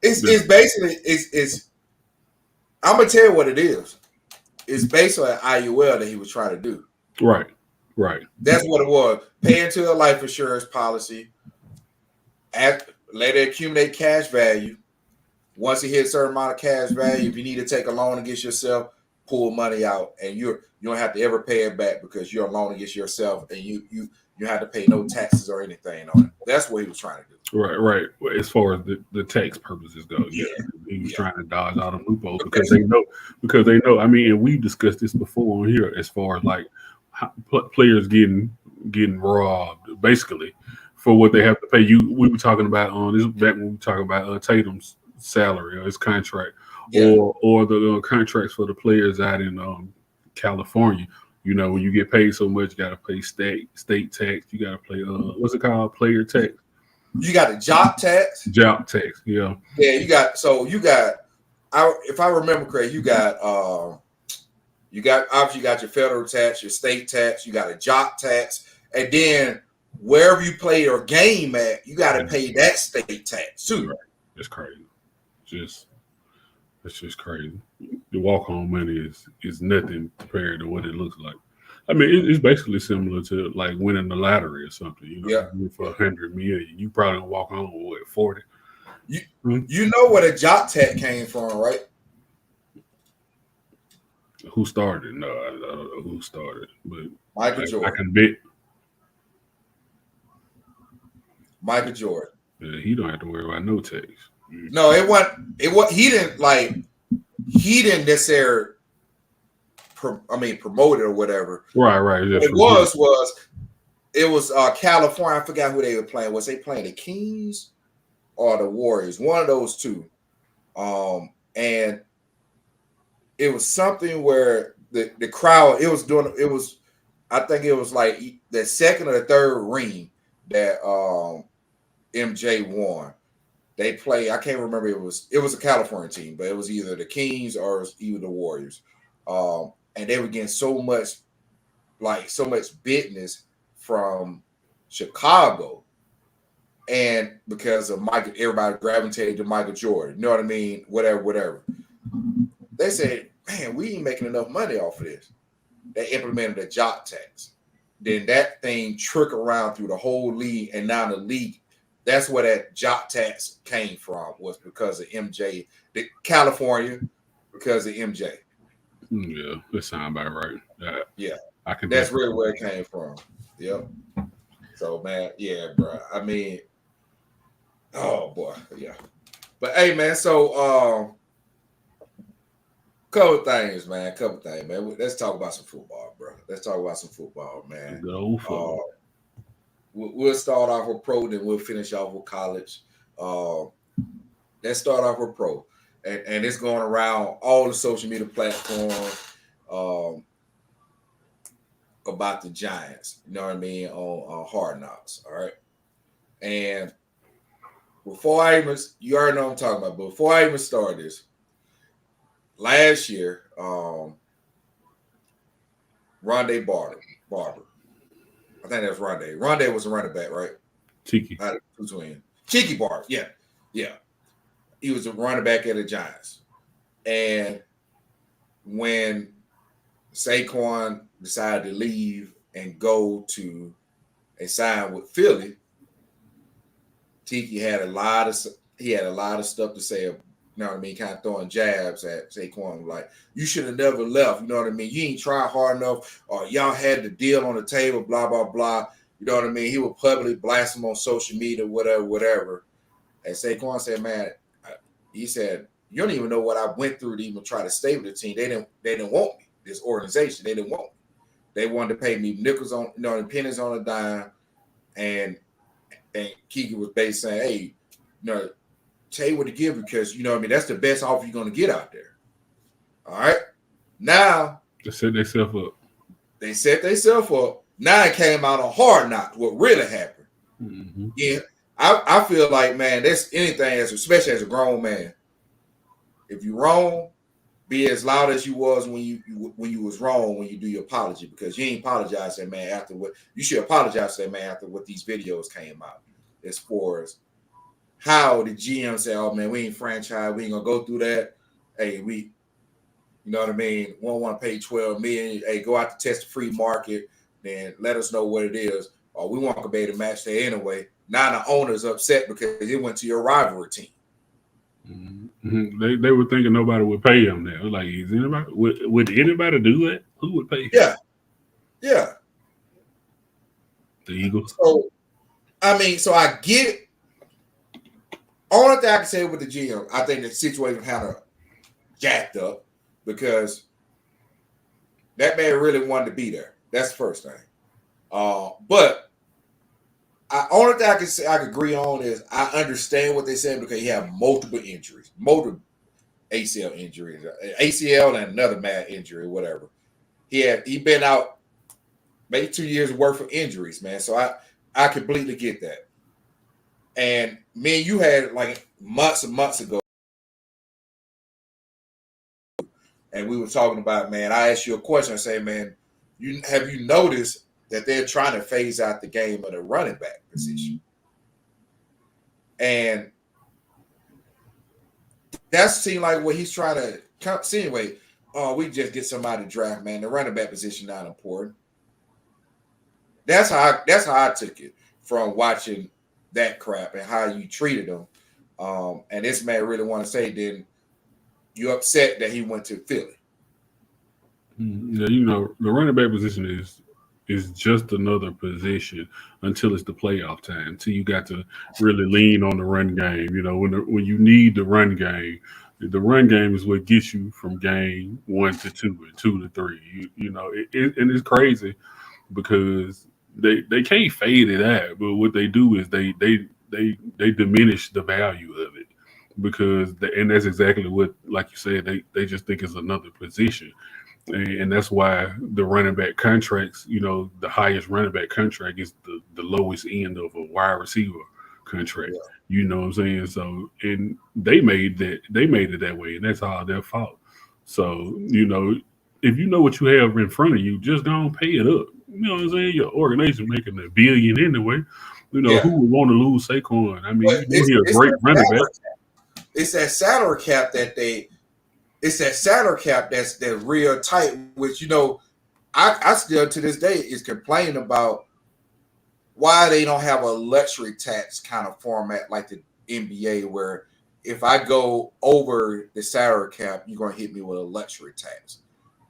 It's basically I'm gonna tell you what it is. It's based on IUL that he was trying to do. Right. That's what it was. Pay into a life insurance policy, let it accumulate cash value. Once it hits a certain amount of cash value, if you need to take a loan against yourself, pull money out, and you don't have to ever pay it back, because you're a loan against yourself, and you have to pay no taxes or anything on it. That's what he was trying to do. Right. As far as the tax purposes go, he was trying to dodge all the loopholes because they know. I mean, and we've discussed this before on here, as far as like players getting robbed, basically, for what they have to pay. We were talking about this back when we were talking about Tatum's salary or his contract, or the contracts for the players out in California. When you get paid so much, you got to pay state tax. You got to pay what's it called, player tax. You got a job tax. Job tax, yeah. Yeah, you got. If I remember correctly, you got obviously you got your federal tax, your state tax. You got a job tax, and then wherever you play your game at, you got to pay that state tax too. Right. It's crazy. It's just crazy. The walk-home money is nothing compared to what it looks like. I mean, it's basically similar to like winning the lottery or something. For $100 million, you probably gonna walk home with 40. You know where the job tax came from, right? Who started? No, I don't know who started, but Michael Jordan. I can bet. Michael Jordan. Yeah, he don't have to worry about no tax. No, it wasn't. He didn't necessarily promote it or whatever. Right. It was California. I forgot who they were playing. Was they playing the Kings or the Warriors, one of those two. And it was something where the crowd, I think it was like the second or the third ring that MJ won. They play, I can't remember, it was a California team, but it was either the Kings or even the Warriors. And they were getting so much business from Chicago. And because of Michael, everybody gravitated to Michael Jordan. You know what I mean? Whatever. They said, man, we ain't making enough money off of this. They implemented a job tax. Then that thing trickled around through the whole league, and now the league, that's where that job tax came from, was because of MJ, California, because of MJ. Yeah, that sounds about right. Yeah, That's really where it came from. Yep. So, man, yeah, bro. I mean, oh boy, yeah. But hey, man, so couple things, man. Let's talk about some football, bro. Let's talk about some football, man. Go for it. We'll start off with pro, then we'll finish off with college. Let's start off with pro, and it's going around all the social media platforms about the Giants. You know what I mean, on Hard Knocks. All right, and before I even, you already know what I'm talking about. But before I even start this, last year, Rondé Barber. I think that's Rondé. Rondé was a running back, right? Cheeky. Cheeky Barber. Yeah. He was a running back at the Giants. And when Saquon decided to leave and go to a sign with Philly, Tiki had a lot of stuff to say. You know what I mean? Kind of throwing jabs at Saquon, like, you should have never left. You know what I mean? You ain't tried hard enough, or y'all had the deal on the table, blah, blah, blah. You know what I mean? He would publicly blast him on social media, whatever. And Saquon said, man, he said, you don't even know what I went through to even try to stay with the team. They didn't want me, this organization. They didn't want me. They wanted to pay me nickels on, and pennies on a dime. And Kiki was basically saying, hey, tell you what to give, because you know what I mean, that's the best offer you're going to get out there. All right. Now they set themselves up. They set themselves up. Now it came out on Hard Knocks what really happened. Mm-hmm. Yeah. I feel like, man, that's anything, especially as a grown man. If you're wrong, be as loud as you was when you was wrong when you do your apology, because you ain't apologize to that man after what you should apologize to that man after what these videos came out. As far as how the GM say, oh man, we ain't franchise, we ain't gonna go through that. Hey, you know what I mean? We don't want to pay $12 million. Hey, go out to test the free market, then let us know what it is. Or we want to be able to match that anyway. Now the owner's upset because it went to your rivalry team. Mm-hmm. They were thinking nobody would pay him now. Like, is anybody would anybody do that? Who would pay him? Yeah. The Eagles. So I get it. Only thing I can say with the GM, I think the situation kind of jacked up because that man really wanted to be there. That's the first thing. But only thing I can say I could agree on is I understand what they said, because he had multiple injuries, multiple ACL injuries, ACL and another mad injury, whatever. He been out maybe 2 years worth of injuries, man. So I completely get that. And me and you had like months and months ago, and we were talking about, man, I asked you a question. I say, man, have you noticed that they're trying to phase out the game of the running back position? And that seemed like what he's trying to insinuate. Oh, we just get somebody to draft, man. The running back position not important. That's how I took it from watching that crap and how you treated them. And this man really want to say, then you upset that he went to Philly. Yeah, the running back position is just another position until it's the playoff time. Until you got to really lean on the run game. When you need the run game is what gets you from game 1 to 2 and 2 to 3. And it's crazy because they can't fade it out, but what they do is they they diminish the value of it because and that's exactly what, like you said, they just think it's another position. And that's why the running back contracts, the highest running back contract is the lowest end of a wide receiver contract. Yeah. You know what I'm saying? So, and they made it that way, and that's all their fault. So, if you know what you have in front of you, just go and pay it up. You know what I'm saying? Your organization making $1 billion anyway. Who would want to lose Saquon? I mean, he's a great running back. It's that salary cap that's real tight, which I still to this day is complaining about why they don't have a luxury tax kind of format like the NBA, where if I go over the salary cap, you're gonna hit me with a luxury tax.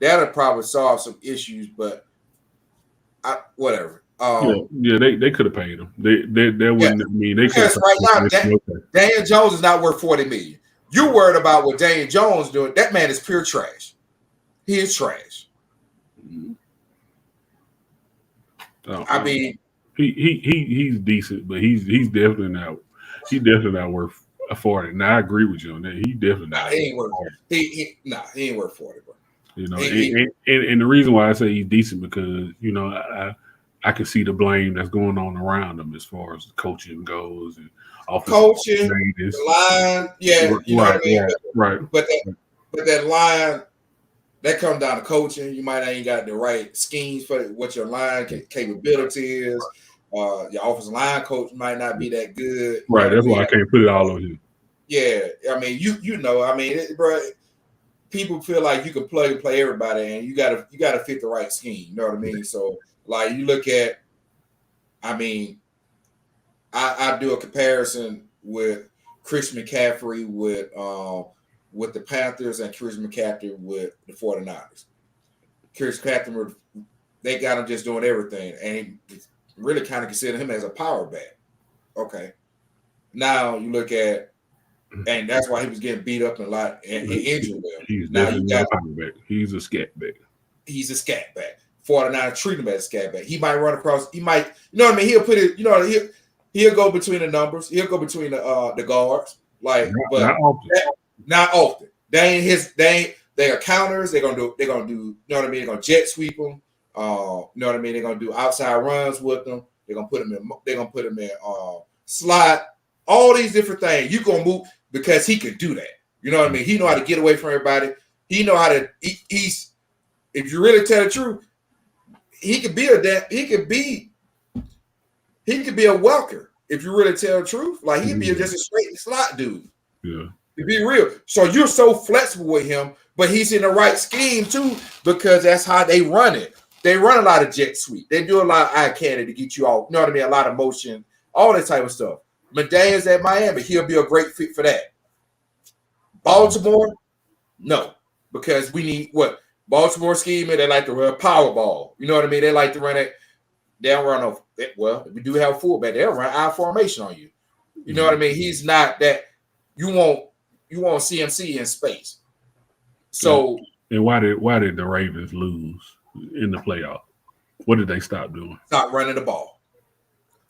That'll probably solve some issues, but whatever. They could have paid him. They wouldn't. I mean, they because right now Daniel Jones is not worth $40 million. You're worried about what Daniel Jones doing. That man is pure trash. He is trash. I mean, he's decent, but he's definitely not worth 40. Now I agree with you on that. He definitely not. He ain't worth. He ain't worth 40, bro. And the reason why I say he's decent because I can see the blame that's going on around him as far as coaching goes and coaching, the line, what I mean. Right. But that line that comes down to coaching. You might ain't got the right schemes for what your line capability is. Your offensive line coach might not be that good. Right. That's why I can't put it all on you. Yeah, I mean, bro. People feel like you can plug and play everybody, and you gotta fit the right scheme. You know what I mean? So, like, you look at, I mean, I do a comparison with Chris McCaffrey with the Panthers and Chris McCaffrey with the 49ers. Chris McCaffrey, they got him just doing everything, and he really kind of consider him as a power back. Okay, now you look at. And that's why he was getting beat up a lot and injured. He's definitely not a power back. He's a scat back. He's a scat back. 49 treat him as a scat back. He might run across. He might, He'll put it. He'll go between the numbers. He'll go between the guards. Like, but not often. They are counters. They're gonna do. You know what I mean? They're gonna jet sweep them. You know what I mean? They're gonna do outside runs with them. They're gonna put them in slot. All these different things. You gonna move. Because he could do that. You know what I mean? He know how to get away from everybody. He know how to he's if you really tell the truth, he could be a Welker. If you really tell the truth. Like he'd be just a straight slot dude. Yeah. To be real. So you're so flexible with him, but he's in the right scheme too, because that's how they run it. They run a lot of jet sweep. They do a lot of eye candy to get you off. You know what I mean? A lot of motion, all that type of stuff. McDaniels at Miami, he'll be a great fit for that. Baltimore, no, because we need what Baltimore scheme. They like to run power ball. You know what I mean? They like to run it. They don't run off. Well, if we do have a fullback, they'll run I formation on you. You know what I mean? He's not that. You want CMC in space. So and why did the Ravens lose in the playoff? What did they stop doing? Stop running the ball.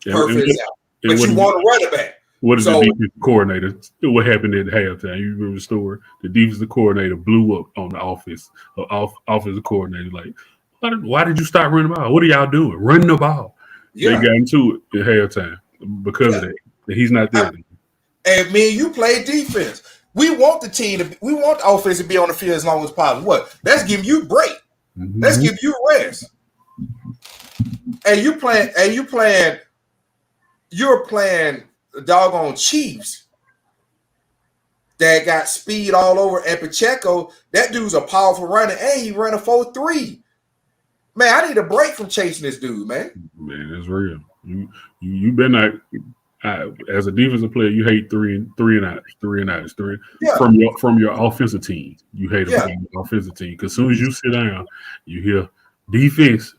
And, Perfect example. But you want to run it back. What is the defensive coordinator? What happened at halftime? You remember the story? The defensive coordinator blew up on the offensive coordinator. Like, why did you stop running the ball? What are y'all doing? Running the ball. Yeah. They got into it at halftime because of that. He's not there. And me and you play defense. We want the offense to be on the field as long as possible. What? That's giving you a break. Mm-hmm. Let's give you a rest. And you're playing the doggone Chiefs that got speed all over. And Pacheco, that dude's a powerful runner, and he ran a 4.3. Man, I need a break from chasing this dude, man. Man, that's real. You better not. As a defensive player, you hate three and outs. Yeah. From your offensive team. You hate your offensive team because as soon as you sit down, you hear defense.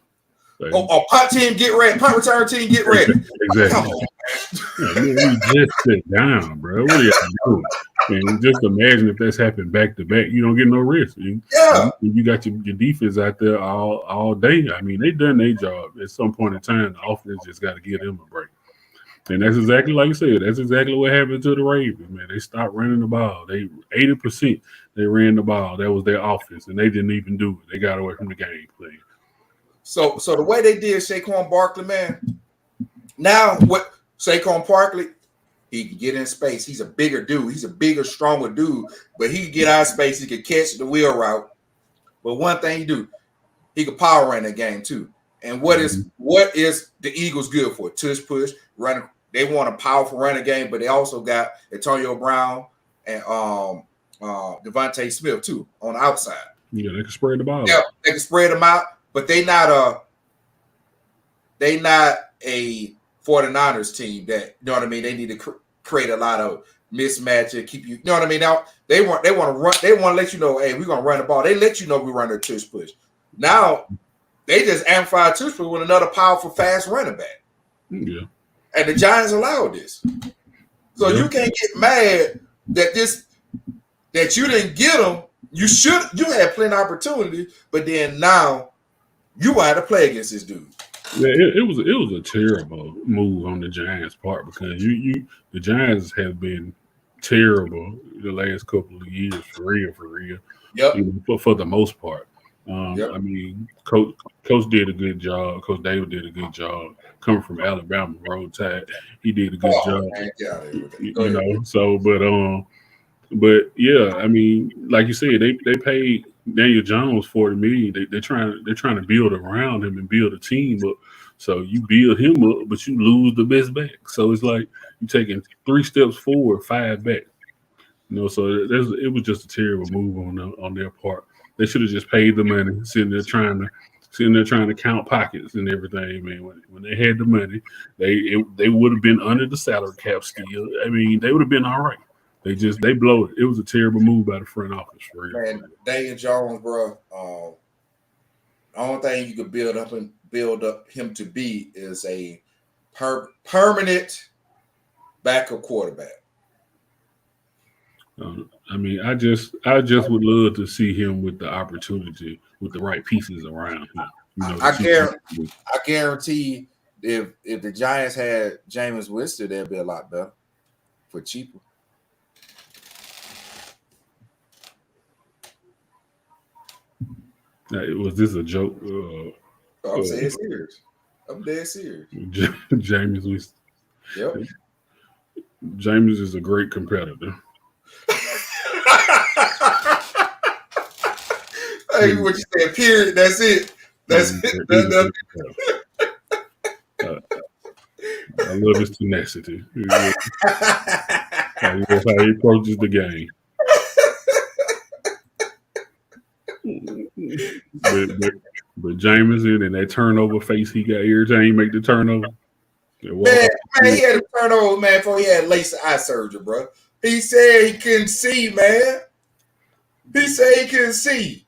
Like, punt team, get ready. Punt return team, get ready. Exactly. Come on, man. You just sit down, bro. What are y'all doing? And just imagine if that's happened back to back. You don't get no rest. You got your defense out there all day. I mean, they done their job. At some point in time, the offense just got to give them a break. And that's exactly like you said. That's exactly what happened to the Ravens, man. They stopped running the ball. They 80% they ran the ball. That was their offense, and they didn't even do it. They got away from the game plan. So the way they did Saquon Barkley, man. Now what Saquon Barkley, he can get in space. He's a bigger dude. He's a bigger, stronger dude. But he can get out of space. He can catch the wheel route. But one thing he do, he can power run that game too. And what is the Eagles good for? Tush push, running. They want a powerful running game, but they also got Antonio Brown and Devontae Smith too on the outside. Yeah, they can spread the ball. Yeah, they can spread them out, but they not a 49ers team that, you know what I mean, they need to create a lot of mismatch and keep you know what I mean. Now they want to run, they want to let you know, hey, we're gonna run the ball. They let you know we run a tush push. Now they just amplify tush push with another powerful, fast running back. Yeah. And the Giants allowed this. So you can't get mad that you didn't get them. You had plenty of opportunity, but then now you want to play against this dude. Yeah, it was a terrible move on the Giants' part because the Giants have been terrible the last couple of years for real. Yep. For the most part. Yep. I mean, Coach did a good job. Coach David did a good job coming from Alabama, Roll Tide. He did a good job. Man, you know, so but yeah, I mean, like you said, they paid Daniel Jones $40 million. They're trying to build around him and build a team up. So you build him up, but you lose the best back. So it's like you're taking 3 steps forward, 5 back. You know, so it was just a terrible move on their part. They should have just paid the money, sitting there trying to count pockets and everything. Man, when they had the money, they would have been under the salary cap still. I mean, they would have been all right. They blow it. It was a terrible move by the front office for real. Man, Daniel Jones, bro. The only thing you could build up him to be is a permanent backup quarterback. I mean, I just would love to see him with the opportunity, with the right pieces around him. You know, I guarantee if the Giants had Jameis Winston, they'd be a lot better for cheaper. Was this a joke? I'm saying serious. I'm dead serious. Jameis Winston. Yep. Jameis is a great competitor. Hey, what you said? Period. That's it. That's it. I love his tenacity. That's how he approaches the game. But Jameson and that turnover face he got every time he make the turnover. Man, he had a turnover, man, before he had laser eye surgery, bro. He said he couldn't see, man. He said he couldn't see.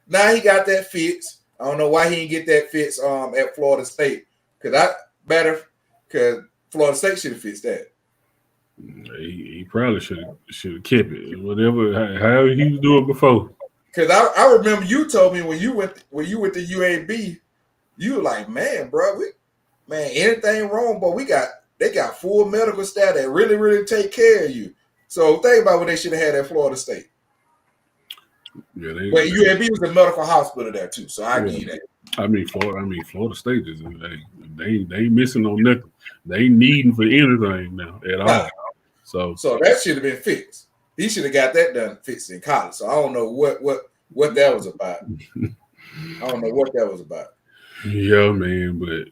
Now he got that fix. I don't know why he didn't get that fix at Florida State. Because Florida State should have fixed that. He probably should have kept it. Whatever, however he was doing before. Because I remember you told me when you went to UAB, you were like, man, bro, anything wrong, but they got full medical staff that really, really take care of you. So think about what they should have had at Florida State. Yeah, but UAB was a medical hospital there too, so I give you that. I mean, Florida State is they missing on nothing. They needing for anything now at all. So that should have been fixed. He should have got that done fixed in college. So I don't know what that was about. I don't know what that was about. Yeah, man, but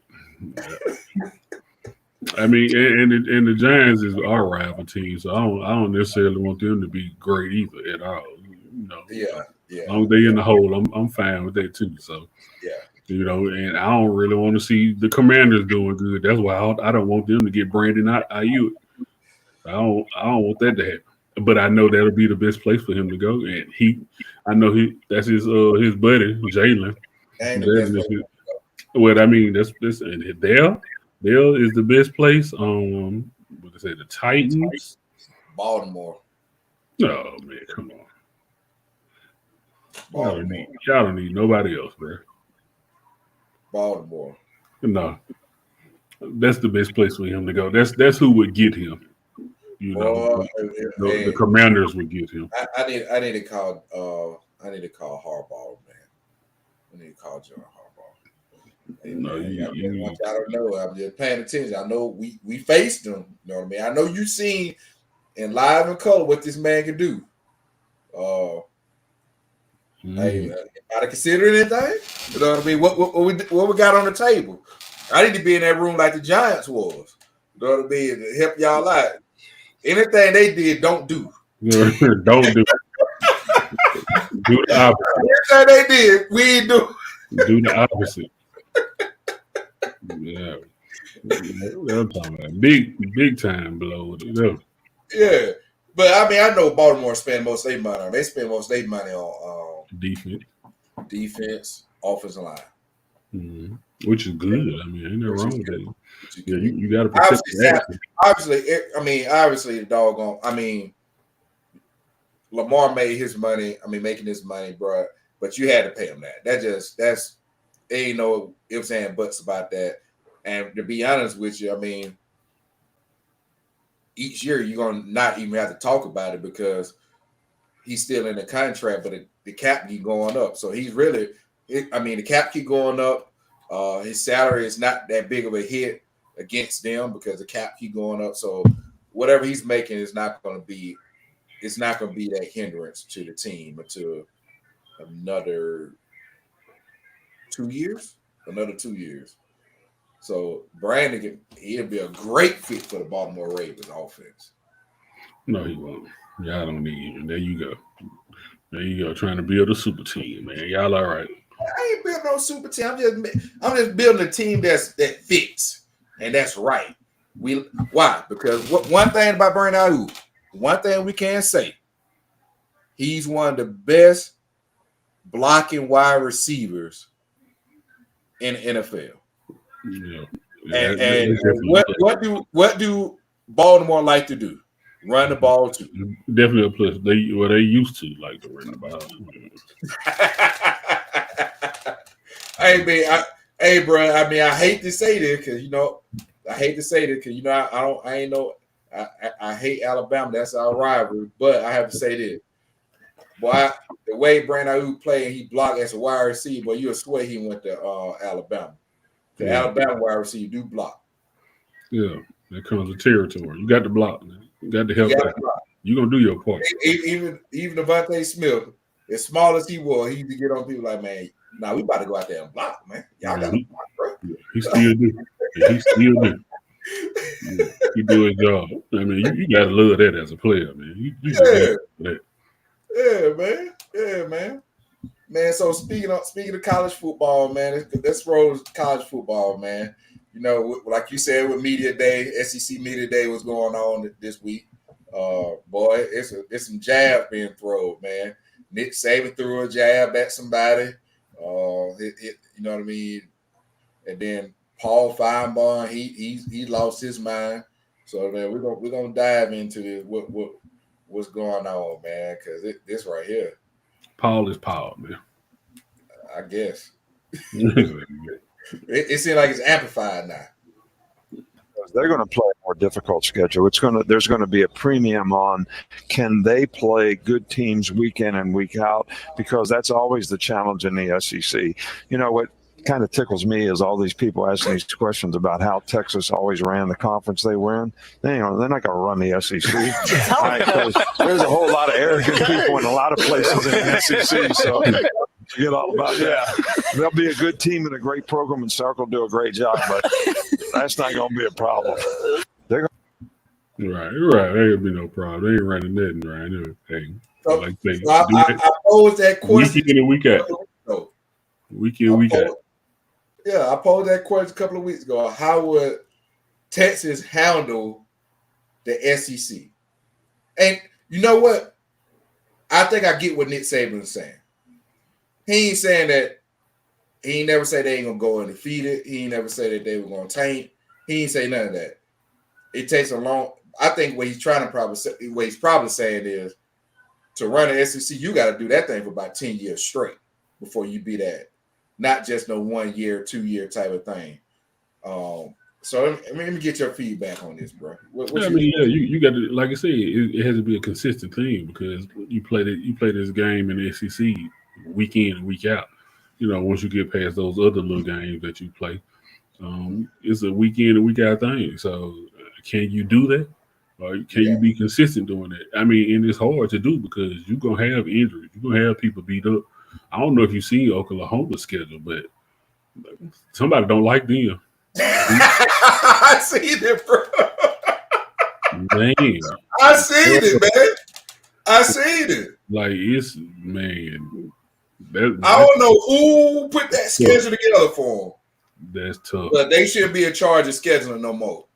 I mean, and the Giants is our rival team, so I don't necessarily want them to be great either at all. You know, yeah. As long as they in the hole, I'm fine with that too. So yeah, you know, and I don't really want to see the Commanders doing good. That's why I don't want them to get Brandon Ayuk. I don't want that to happen. But I know that'll be the best place for him to go, and I know that's his buddy Jalen. Well, I mean that's and Dale is the best place. What they say, the Titans, Baltimore. Oh man, come on. Y'all don't need nobody else, bro. Baltimore. No. That's the best place for him to go. That's who would get him. You know, the Commanders would get him. I need to call Harbaugh, man. I need to call John Harbaugh. Hey, No, I don't know. I'm just paying attention. I know we faced him. You know what I mean? I know you've seen in live and color what this man can do. Hey, gotta consider anything. You know what I mean? What we got on the table? I need to be in that room like the Giants was. You know what I mean? To help y'all out. Anything they did, don't do. Don't do. Do the opposite. Anything they did, we ain't do. Do the opposite. Yeah. I'm talking about big time blow. Yeah. But I mean, I know Baltimore spend most of their money on. They spend most of their money on defense, offensive line. Mm-hmm. Which is good. I mean, ain't no wrong with that. Yeah, you got to protect the obviously, the doggone. I mean, Lamar made his money. I mean, making his money, bro. But you had to pay him that. That's ain't no ifs and buts about that. And to be honest with you, I mean, each year you're gonna not even have to talk about it because he's still in the contract, but the cap keep going up. So he's really, the cap keep going up. His salary is not that big of a hit against them because the cap keep going up. So whatever he's making is not going to be that hindrance to the team until another 2 years. So Brandon, he'll be a great fit for the Baltimore Ravens offense. No, he won't. Y'all don't need him. There you go. Trying to build a super team, man. Y'all all right. I ain't building no super team. I'm just building a team that fits and that's right. Why? Because one thing about Bernard, one thing we can say, he's one of the best blocking wide receivers in the NFL. Yeah. And what do Baltimore like to do? Run the ball too. Definitely a plus. They used to like to run the ball. Hey, bro. I mean, I hate to say this because I hate Alabama. That's our rivalry. But I have to say this. Boy, the way Brandon Ayuk played, he blocked as a wide receiver. But you'll swear he went to Alabama. The Alabama wide receiver do block. Yeah, that comes with territory. You got to block, man. You got to help out. You're going to do your part. Even Devontae Smith, as small as he was, he used to get on people like, man, nah, we about to go out there and block, man. Y'all got to block, bro. Yeah, he still do. Yeah, he do his job. I mean, you got to love that as a player, man. Yeah, man. Man, so speaking of college football, man, let's roll college football, man. You know, like you said, with Media Day, SEC Media Day was going on this week. Boy, it's some jabs being thrown, man. Nick Saban threw a jab at somebody. You know what I mean? And then Paul Feinbaum, he lost his mind. So man, we're gonna dive into this. What's going on, man? Because this right here. Paul is Paul, man. I guess. It seems like it's amplified now. They're going to play a more difficult schedule. There's going to be a premium on can they play good teams week in and week out, because that's always the challenge in the SEC. You know what kind of tickles me is all these people asking these questions about how Texas always ran the conference they were in. They're not going to run the SEC. Right? There's a whole lot of arrogant people in a lot of places in the SEC. So forget all about that. There'll be a good team and a great program, and Sark will do a great job, but that's not going to be a problem. Right. There will be no problem. They ain't running nothing right now. Hey, I posed that question. Week in and week out. Week in, week out. Yeah, I posed that question a couple of weeks ago. How would Texas handle the SEC? And you know what? I think I get what Nick Saban is saying. He ain't saying that. He ain't never say they ain't gonna go undefeated. He ain't never say that they were gonna tank. He ain't say none of that. It takes a long. I think what he's probably saying is to run the SEC, you got to do that thing for about 10 years straight before you be that. Not just no 1 year, 2 year type of thing. So let me get your feedback on this, bro. You got to, like I said, it has to be a consistent thing because you play this game in the SEC week in and week out. Once you get past those other little games that you play, it's a week in and week out thing. So can you do that? Or can you be consistent doing that? I mean, and it's hard to do because you're going to have injuries. You're going to have people beat up. I don't know if you've seen Oklahoma's schedule, but somebody don't like them. I seen it, bro. Man. I seen it, man. I seen it. Like, it's, man. I don't know who put that schedule together for them. That's tough. But they shouldn't be in charge of scheduling no more.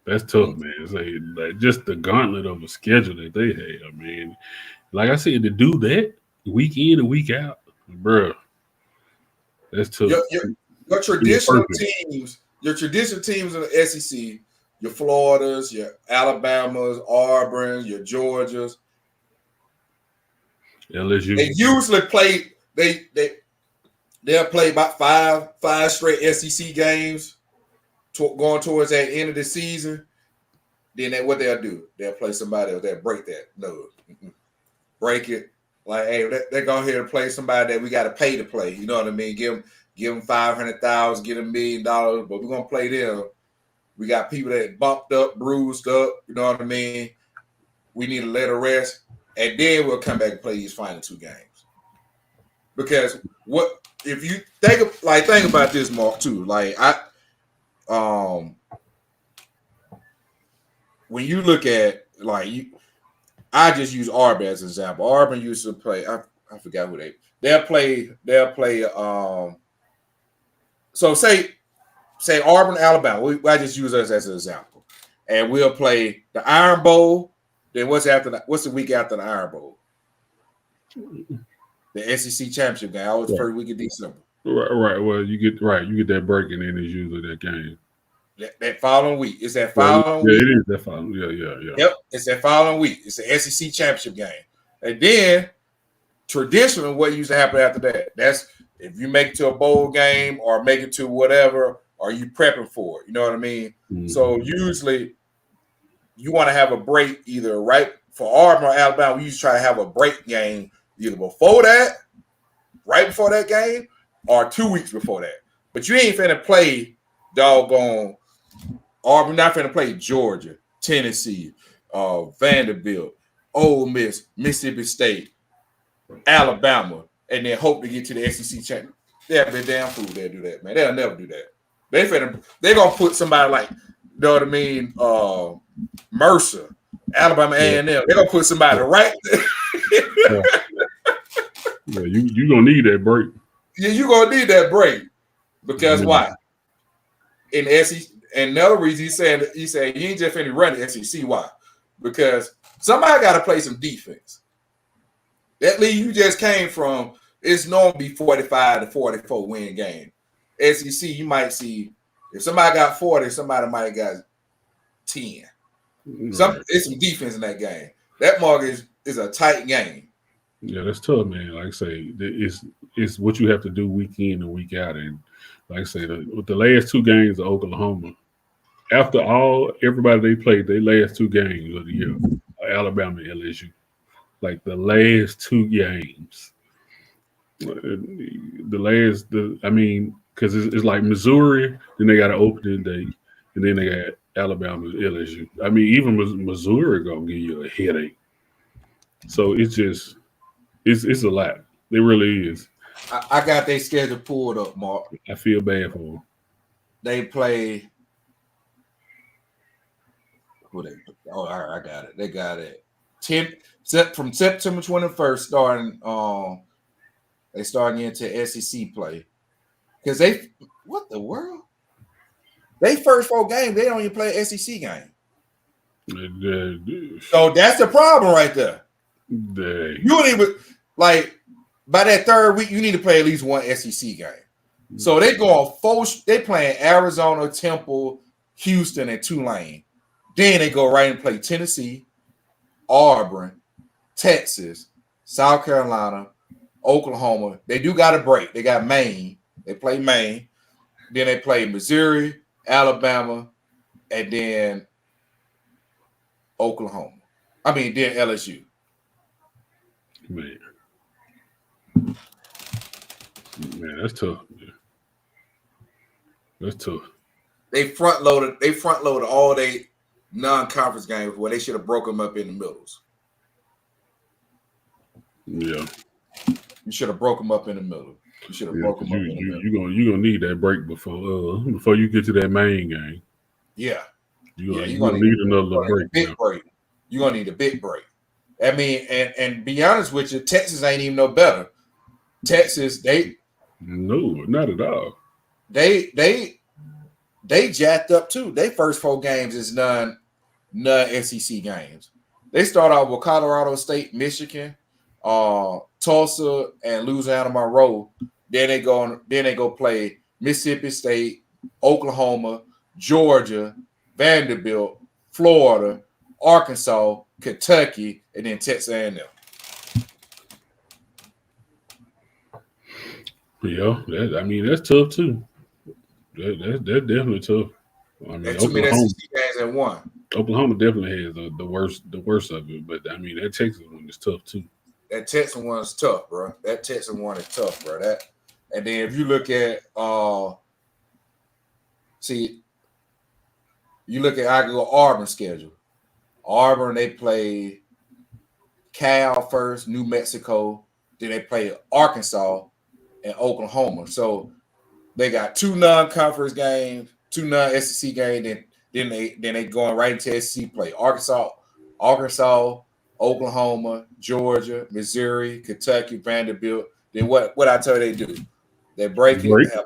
That's tough, man. It's like just the gauntlet of a schedule that they have, man. Like I said, to do that week in and week out, bro, that's tough. Your traditional teams in the SEC, your Floridas, your Alabamas, Auburns, your Georgias, LSU. They usually play. They'll play about five straight SEC games going towards that end of the season. Then what they'll do, they'll play somebody else. They'll break that. No, break it. Like, hey, they're going here to play somebody that we got to pay to play. You know what I mean? Give them $500,000, get $1 million, but we're gonna play them. We got people that bumped up, bruised up. You know what I mean? We need to let her rest, and then we'll come back and play these final 2 games. Because what if you think about this, Mark, too? Like when you look at I just use Auburn as an example. Auburn used to play. I forgot who they'll play. So say Auburn, Alabama. I just use us as an example, and we'll play the Iron Bowl. Then what's the week after the Iron Bowl? The SEC championship game. Always first week of December. Right. Well, you get that break, and then it's usually that game. That following week. It's that following week. It is that following. Yeah. Yep. It's that following week. It's the SEC championship game, and then traditionally, what used to happen after that? That's if you make it to a bowl game or make it to whatever, are you prepping for it? You know what I mean? Mm-hmm. So usually you want to have a break either right for Auburn or Alabama. We usually try to have a break game either before that, right before that game, or 2 weeks before that. But you ain't finna play doggone Auburn. Not finna play Georgia, Tennessee, Vanderbilt, Ole Miss, Mississippi State, Alabama, and then hope to get to the SEC championship. They'll be damn fool they'll do that, man. They'll never do that. They're gonna put somebody like, you know what I mean, Mercer, Alabama A&M. They're gonna put somebody right there. Yeah, you gonna need that break. Yeah, you gonna need that break because why? In the SEC, and another reason he said you ain't just finna run the SEC. Why? Because somebody got to play some defense. That league you just came from, it's normally 45 to 44 win game. SEC, you might see if somebody got 40, somebody might have got 10. Right. It's some defense in that game. That market is a tight game. Yeah, that's tough, man. Like I say, it's what you have to do week in and week out. And like I say, with the last 2 games of Oklahoma, after everybody they played, their last 2 games of the year, Alabama and LSU. Like the last 2 games, because it's like Missouri, then they got an opening day, and then they got Alabama and LSU. I mean, even Missouri gonna give you a headache. So it's a lot. It really is. I got their schedule pulled up, Mark. I feel bad for them. They play. Who they? Oh, all right, I got it. They got it. From September 21st, starting. They starting into SEC play because what the world? They first 4 games they don't even play an SEC game. So that's the problem right there. You don't even by that 3rd week you need to play at least 1 SEC game. So they going 4. They playing Arizona, Temple, Houston, and Tulane. Then they go right and play Tennessee, Auburn, Texas, South Carolina, Oklahoma. They do got a break. They got Maine. They play Maine. they play Missouri, Alabama, and then Oklahoma. I mean, then LSU. Man, that's tough. Man. That's tough. They front loaded all they non-conference games where they should have broke them up in the middles. Yeah. You should have broke them up in the middle. You should have broke them up in the middle. You're gonna need that break before you get to that main game. Yeah. You're gonna need another break. Big break. You're gonna need a big break. I mean, and be honest with you, Texas ain't even no better. Texas, no, not at all. They jacked up too. They first 4 games is non-SEC games. They start out with Colorado State, Michigan, Tulsa, and Louisiana Monroe. Then they go play Mississippi State, Oklahoma, Georgia, Vanderbilt, Florida, Arkansas, Kentucky, and then Texas A&M. Yeah, that's tough too. That's definitely tough. I mean, That's too many SEC games in one. Oklahoma definitely has the worst of it, but I mean that Texas one is tough too. That Texas one is tough, bro. That Texas one is tough, bro. And then if you look at I go Auburn's schedule. Auburn, they play Cal first, New Mexico, then they play Arkansas and Oklahoma. So they got 2 non-conference games, 2 non-SEC games, then they going right into SEC play. Arkansas, Oklahoma, Georgia, Missouri, Kentucky, Vanderbilt. Then what I tell you they do? They break it.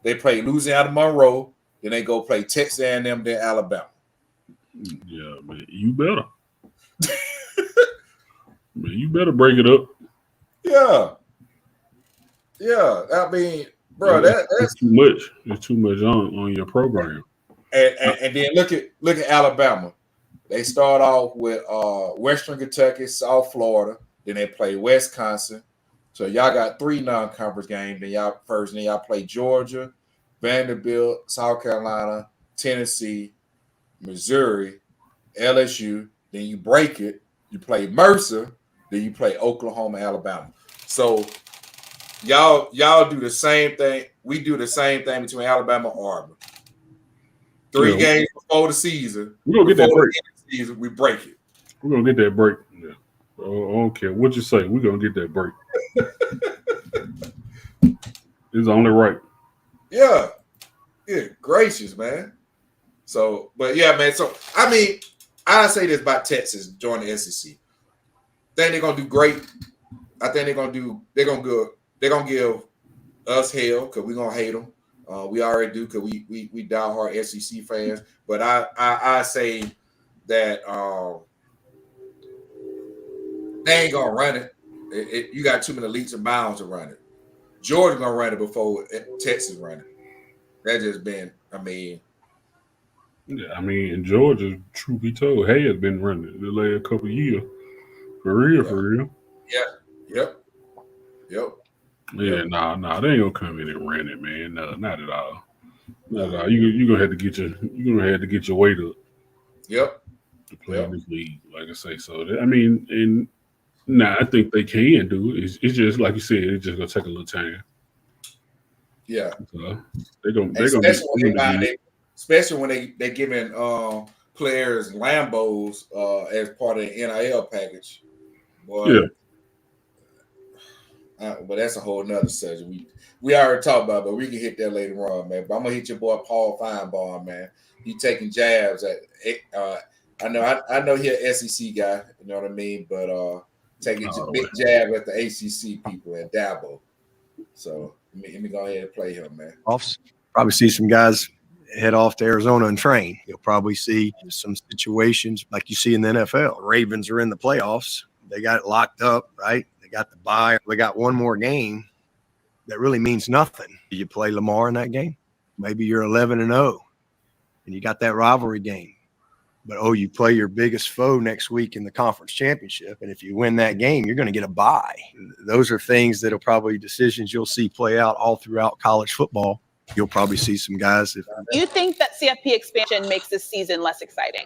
They play Louisiana Monroe, then they go play Texas A&M, then Alabama. Yeah, man, you better. Man, you better break it up. Yeah. I mean, bro, that's too much. It's too much on your program. And then look at Alabama. They start off with Western Kentucky, South Florida. Then they play Wisconsin. So y'all got 3 non-conference games. Then y'all play Georgia, Vanderbilt, South Carolina, Tennessee, Missouri, LSU. Then you break it. You play Mercer. Then you play Oklahoma, Alabama. So y'all do the same thing. We do the same thing between Alabama and Auburn. 3 games before the season. We're gonna get that break. Season, we break it. We're gonna get that break. Yeah. I don't care what you say. We're gonna get that break. It's only right. Yeah. Good gracious, man. So, but yeah, man. So I mean, I say this about Texas joining the SEC. I think they're gonna do great. I think they're gonna give us hell because we're gonna hate them. We already do because we diehard SEC fans. But I say that they ain't gonna run it. You got too many leaps and bounds to run it. Georgia gonna run it before Texas run it. That just been, Yeah, in Georgia, truth be told, has been running it the last couple of years. For real. Yeah. Yep. Yeah, nah, they ain't gonna come in and run it, man. No, not at all. Not at all. You gonna have to get your weight up. Yep. To play in this league, like I say. So I think they can do it. It's just like you said, it's just gonna take a little time. Yeah. So they're especially when they giving players Lambos as part of the NIL package. Boy, but that's a whole nother subject. We already talked about it, but we can hit that later on, man. But I'm gonna hit your boy Paul Feinbaum, man. He taking jabs at I know he's an SEC guy, you know what I mean, but taking a big jab at the ACC people at Dabo. So let me go ahead and play him, man. Probably see some guys head off to Arizona and train. You'll probably see some situations like you see in the NFL. Ravens are in the playoffs. They got it locked up, right? They got the bye. They got one more game that really means nothing. You play Lamar in that game. Maybe you're 11-0, and you got that rivalry game. But, you play your biggest foe next week in the conference championship, and if you win that game, you're going to get a bye. Those are things that are probably decisions you'll see play out all throughout college football you'll probably see some guys. Do you think that CFP expansion makes this season less exciting?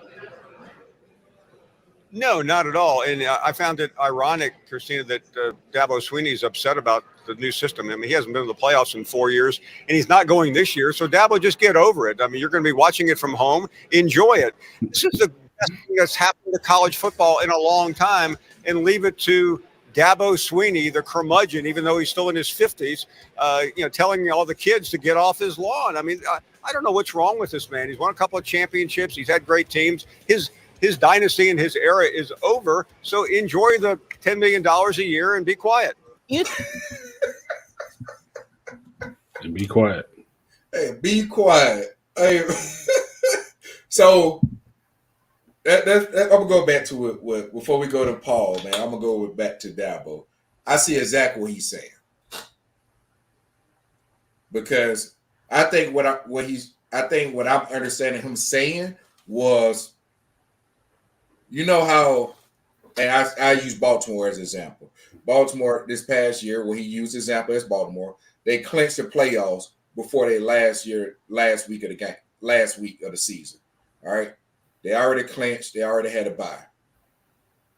No, not at all. And I found it ironic, Christina, that Dabo Swinney is upset about the new system. I mean, he hasn't been to the playoffs in 4 years, and he's not going this year. So, Dabo, just get over it. I mean, you're going to be watching it from home. Enjoy it. This is the best thing that's happened to college football in a long time, and leave it to Dabo Swinney, the curmudgeon, even though he's still in his 50s, telling all the kids to get off his lawn. I mean, I don't know what's wrong with this man. He's won a couple of championships. He's had great teams. His dynasty and his era is over. So enjoy the $10 million a year and be quiet. And be quiet. Hey, be quiet. Hey. So I'm gonna go back to it before we go to Paul, man. I'm gonna go back to Dabo. I see exactly what he's saying, because I think what I'm understanding him saying was, you know how, and I use Baltimore as an example. Baltimore this past year, when he used example as Baltimore, they clinched the playoffs before they last week of the season. All right. They already clinched, they already had a bye.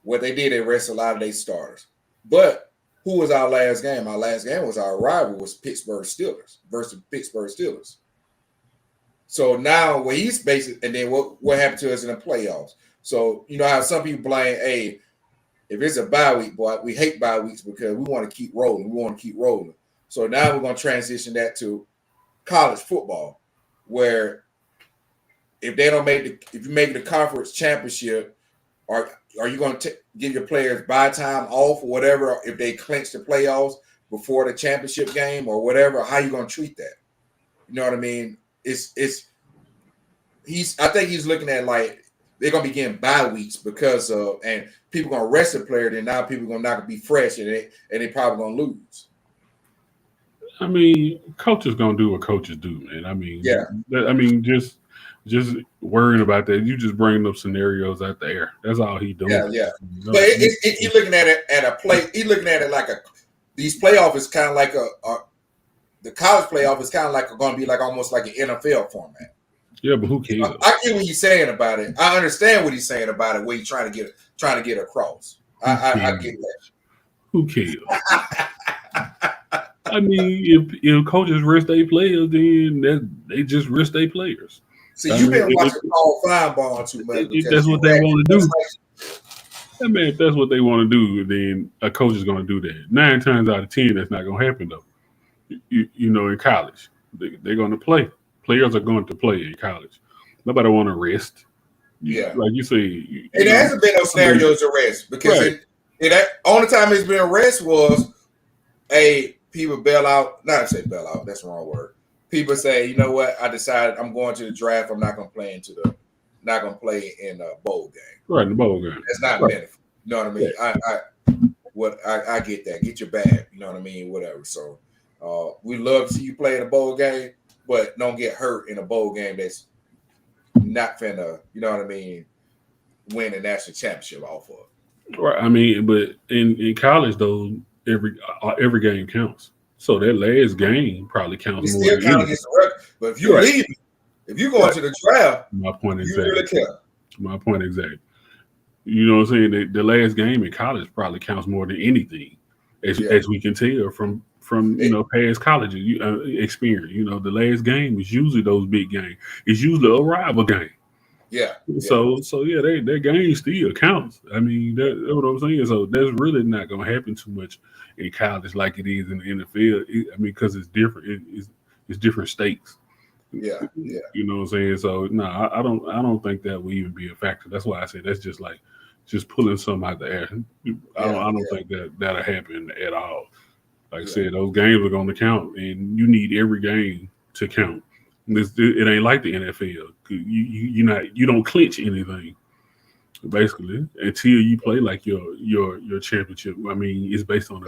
What they did, they rested a lot of their starters. But who was our last game? Our last game was our rival, was Pittsburgh Steelers versus Pittsburgh Steelers. So now what he's basically, and then what happened to us in the playoffs? So, you know how some people blame, hey, if it's a bye week, boy, we hate bye weeks because we want to keep rolling. So now we're going to transition that to college football, where if you make the conference championship, are you going to give your players bye time off or whatever if they clinch the playoffs before the championship game or whatever? How are you going to treat that? You know what I mean? I think he's looking at like, they're gonna be getting bye weeks because of, and people gonna rest the player. Then now people gonna not be fresh, and they probably gonna lose. I mean, coaches gonna do what coaches do, man. I mean, yeah. I mean, just worrying about that, you just bringing up scenarios out the air. That's all he doing. Yeah. But he's looking at it at a play. He's looking at it like these playoffs is kind of like the college playoff is kind of like going to be like almost like an NFL format. Yeah, but who cares? I get what he's saying about it. I understand what he's saying about it. What he's trying to get across. I get that. Who cares? I mean, if coaches rest their players, then they just rest their players. See, you've been watching Paul Feinbaum too much. If that's what they want to do. I mean, if that's what they want to do, then a coach is going to do that. 9 times out of 10, that's not going to happen, though. You know, in college, they're going to play. Players are going to play in college. Nobody want to rest. Yeah. Like you say. There hasn't been no scenarios of rest because only time it's been rest was people bail out. Not to say bail out, that's the wrong word. People say, you know what, I decided I'm going to the draft. I'm not going to play in a bowl game. Right, in the bowl game. That's not benefit. You know what I mean? Yeah. I get that. Get your bag. You know what I mean? Whatever. So we love to see you play in a bowl game, but don't get hurt in a bowl game that's not finna, you know what I mean, win a national championship off of. Right. I mean, but in college though, every game counts. So that last game probably counts more. Still count against the record. But if you leave, if you go into the draft, my point exactly. You really care. My point exactly. You know what I'm saying? The last game in college probably counts more than anything, as we can tell from past college experience. You know, the last game is usually those big games. It's usually a rival game. Yeah. So that game still counts. I mean, that's what I'm saying. So that's really not going to happen too much in college like it is in the NFL. I mean, because it's different. It's different stakes. Yeah. You know what I'm saying? So no, I don't think that will even be a factor. That's why I say that's just like pulling something out the air. I don't think that'll happen at all. Like I said, those games are going to count, and you need every game to count. It ain't like the NFL. You don't clinch anything basically until you play like your championship. I mean, it's based on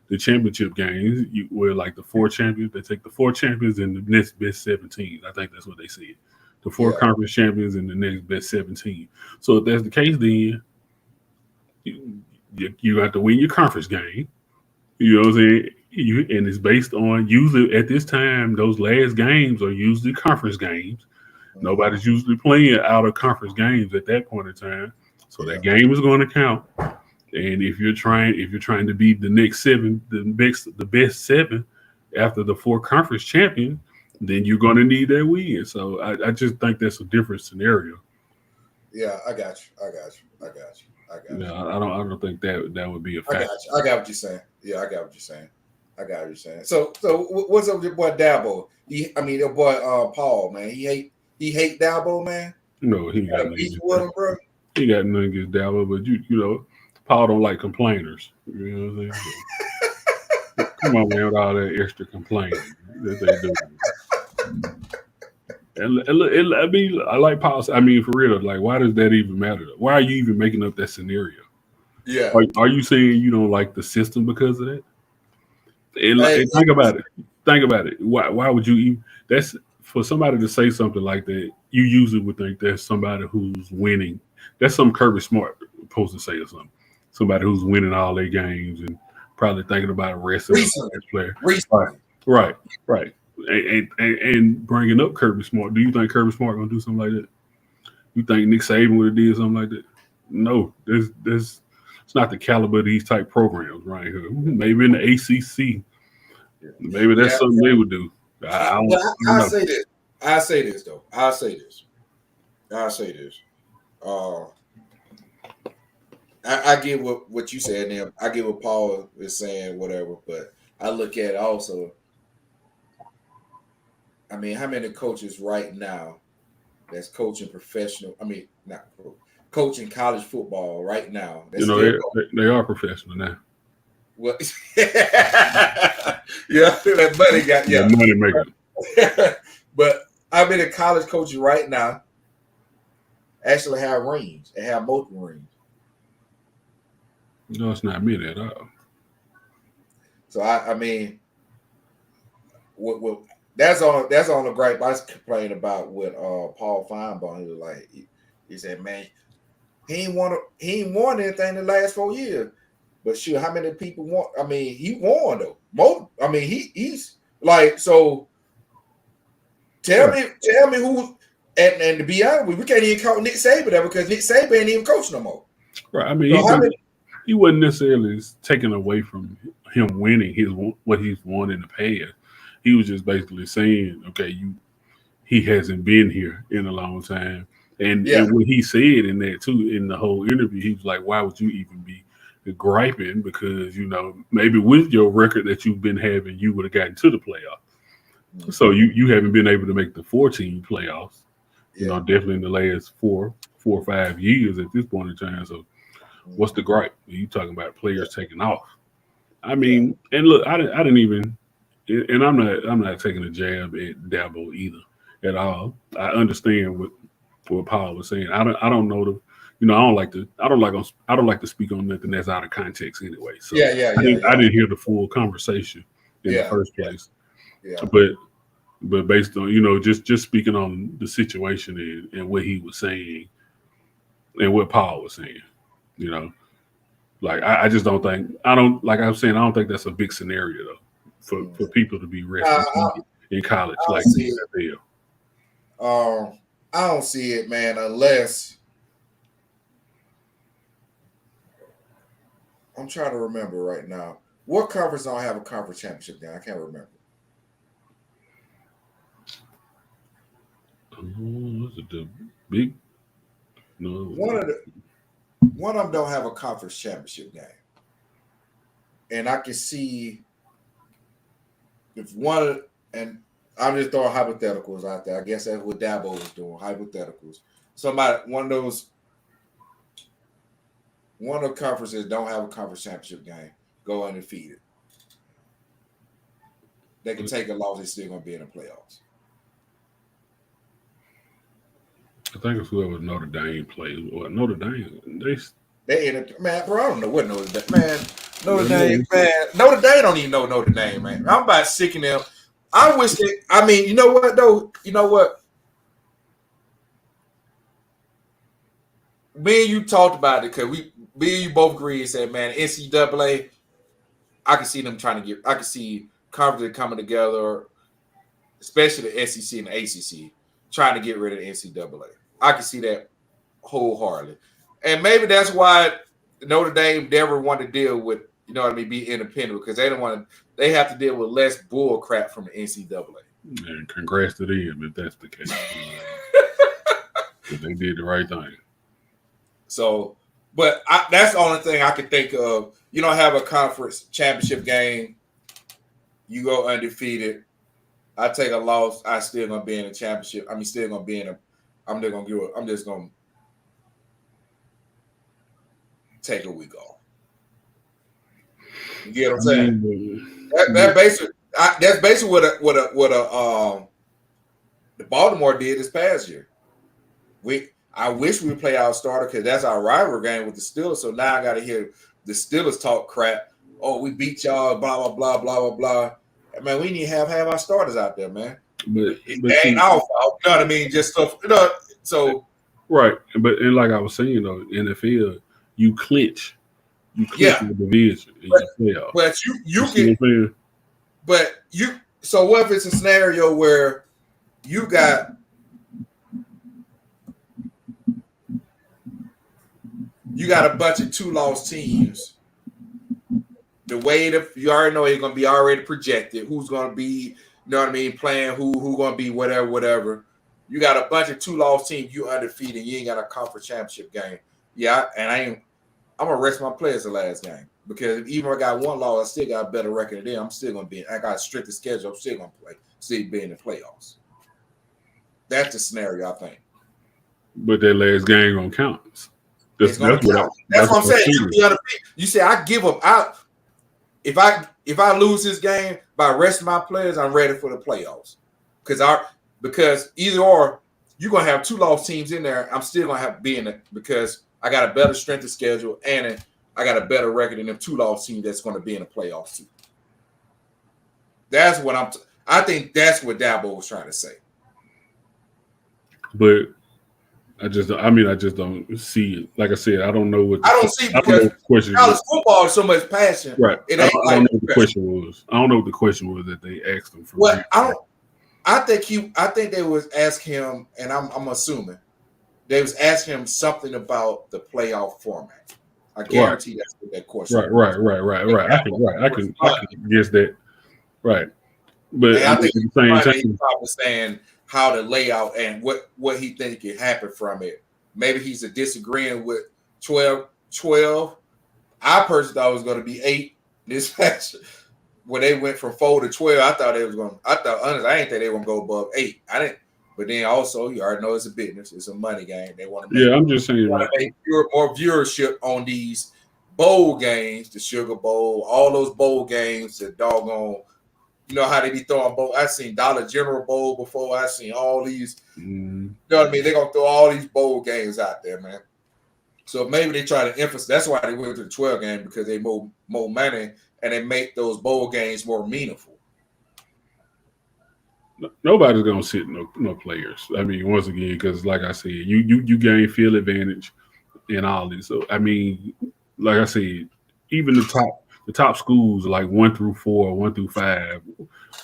the championship games where like the 4 champions, they take the 4 champions and the next best 17. I think that's what they said. The 4 conference champions and the next best 17. So if that's the case, then you have to win your conference game. You know what I'm saying? and it's based on usually at this time, those last games are usually conference games. Nobody's usually playing out of conference games at that point in time. So that game is going to count. And if you're trying to be the next seven, the best seven after the 4 conference champion, then you're going to need that win. So I just think that's a different scenario. Yeah, I got you. Yeah, I don't think that would be a factor. I got what you're saying. Yeah, I got what you're saying. So what's up with your boy Dabo? Your boy Paul, man. He hate Dabo, man. No, he got beef with him, bro. He got nothing against Dabo, but you know, Paul don't like complainers. You know what I'm saying? Come on, man, with all that extra complaining that they do. And I like Paul. I mean, for real, like, why does that even matter? Why are you even making up that scenario? Yeah. Are you saying you don't like the system because of that? And think about it. Why would you even? That's for somebody to say something like that. You usually would think that's somebody who's winning. That's some Kirby Smart supposed to say or something. Somebody who's winning all their games and probably thinking about arresting the player. Right. And bringing up Kirby Smart. Do you think Kirby Smart gonna do something like that? You think Nick Saban would have did something like that? No, it's not the caliber of these type programs right here. Maybe in the ACC, maybe that's something they would do. I'll say this. I get what you said, and I get what Paul is saying, whatever. But I look at it also. I mean, how many coaches right now that's coaching professional? I mean, not coaching college football right now. You know, they are professional now. Well, yeah, that money got money maker. But I mean, the college coaches right now actually have rings and have multiple rings. No, it's not me at all. So I mean, what that's on the gripe I was complaining about with Paul Feinbaum. He was like, he said, man, he ain't won anything in the last 4 years. But shoot, how many people won? I mean, he won though. I mean, he's like, so tell me who. And to be honest, we can't even call Nick Saban there because Nick Saban ain't even coach no more. Right. I mean, he wasn't necessarily taken away from him winning what he's won in the past. He was just basically saying, okay, he hasn't been here in a long time. And what he said in that too, in the whole interview, he was like, why would you even be griping? Because, you know, maybe with your record that you've been having, you would have gotten to the playoffs. Mm-hmm. So you haven't been able to make the 14 playoffs, you know, definitely in the last 4 or 5 years at this point in time. So what's the gripe? You talking about players taking off? I mean, and look, I didn't even, and I'm not taking a jab at Dabo either at all. I understand what Paul was saying. I don't know I don't like to speak on nothing that's out of context anyway. So I didn't hear the full conversation in the first place. Yeah. But based on, you know, just speaking on the situation and what he was saying and what Paul was saying, you know, like I just don't think I don't think that's a big scenario though for people to be resting in college like the NFL. I don't see it, man, unless I'm trying to remember right now. What conference don't have a conference championship game? I can't remember. Was it the big? No. One of them don't have a conference championship game. And I can see if one, and I'm just throwing hypotheticals out there. I guess that's what Dabo was doing, hypotheticals. One of the conferences don't have a conference championship game, go undefeated. They can take a loss, they're still going to be in the playoffs. I think it's whoever Notre Dame plays. What Notre Dame? They in it, man, bro. I don't know what Notre Dame, man. Notre Dame don't even know Notre Dame, man. I'm about sick of them. I wish they. I mean, you know what though? You know what? Me and you talked about it because me and you both agreed and said, man, NCAA. I can see them trying to get. I can see conferences coming together, especially the SEC and the ACC, trying to get rid of the NCAA. I can see that wholeheartedly, and maybe that's why Notre Dame never wanted to deal with, you know what I mean, be independent, because they don't want to. They have to deal with less bull crap from the NCAA. And congrats to them if that's the case. They did the right thing. So, but that's the only thing I can think of. You don't have a conference championship game. You go undefeated. I take a loss. I still gonna be in a championship. I mean, still gonna be in a. I'm just gonna take a week off. You get what I'm saying? That's basically what the Baltimore did this past year. I wish we would play our starter because that's our rival game with the Steelers. So now I got to hear the Steelers talk crap. Oh, we beat y'all, blah, blah, blah, blah, blah, blah. Man, we need to have our starters out there, man. But it ain't our fault. You know what I mean? Just stuff. You know, so right. And like I was saying, though, NFL, you clinch the division in the playoffs. But you can. But so what if it's a scenario where you got a bunch of 2-loss teams. The way you already know it's gonna be already projected. Who's gonna be, you know what I mean, playing who gonna be whatever. You got a bunch of 2-loss teams. You undefeated. You ain't got a conference championship game. Yeah, and I'm gonna rest my players the last game because even if I got 1 loss, I still got a better record than them. I'm still gonna be. I got a stricter schedule. I'm still gonna play. Still be in the playoffs. That's the scenario, I think. But that last game gonna count. That's what I'm saying. You say I give up. If I lose this game by resting my players, I'm ready for the playoffs. Because either or, you're gonna have 2-loss teams in there. I'm still gonna have to be in it because I got a better strength of schedule and I got a better record than them 2-loss teams that's gonna be in the playoffs too. That's what I think that's what Dabo was trying to say. But I just don't see it. Like I said, I don't know what. I don't see because college football is so much passion. Right. I don't know what the question was. I don't know what the question was that they asked him for. Well, I think they was asking him, and I'm assuming they was asking him something about the playoff format. I guarantee that's what that question. Right. I can guess that. Right. But I think at the same time, he's probably saying how to lay out and what he think could happen from it. Maybe he's disagreeing with 12. I personally thought it was going to be 8 this past. When they went from 4 to 12, I thought honestly, I didn't think they were going to go above 8. I didn't. But then also, you already know it's a business. It's a money game. They want to make, I'm just saying make more viewership on these bowl games, the Sugar Bowl, all those bowl games, the doggone. You know how they be throwing bowl. I seen Dollar General Bowl before. I seen all these. You know what I mean? They're gonna throw all these bowl games out there, man. So maybe they try to emphasize. That's why they went to the 12 game because they more money and they make those bowl games more meaningful. Nobody's gonna sit no players. I mean, once again, because like I said, you gain field advantage in all this. So I mean, like I said, even the top schools like 1 through 4, 1 through 5,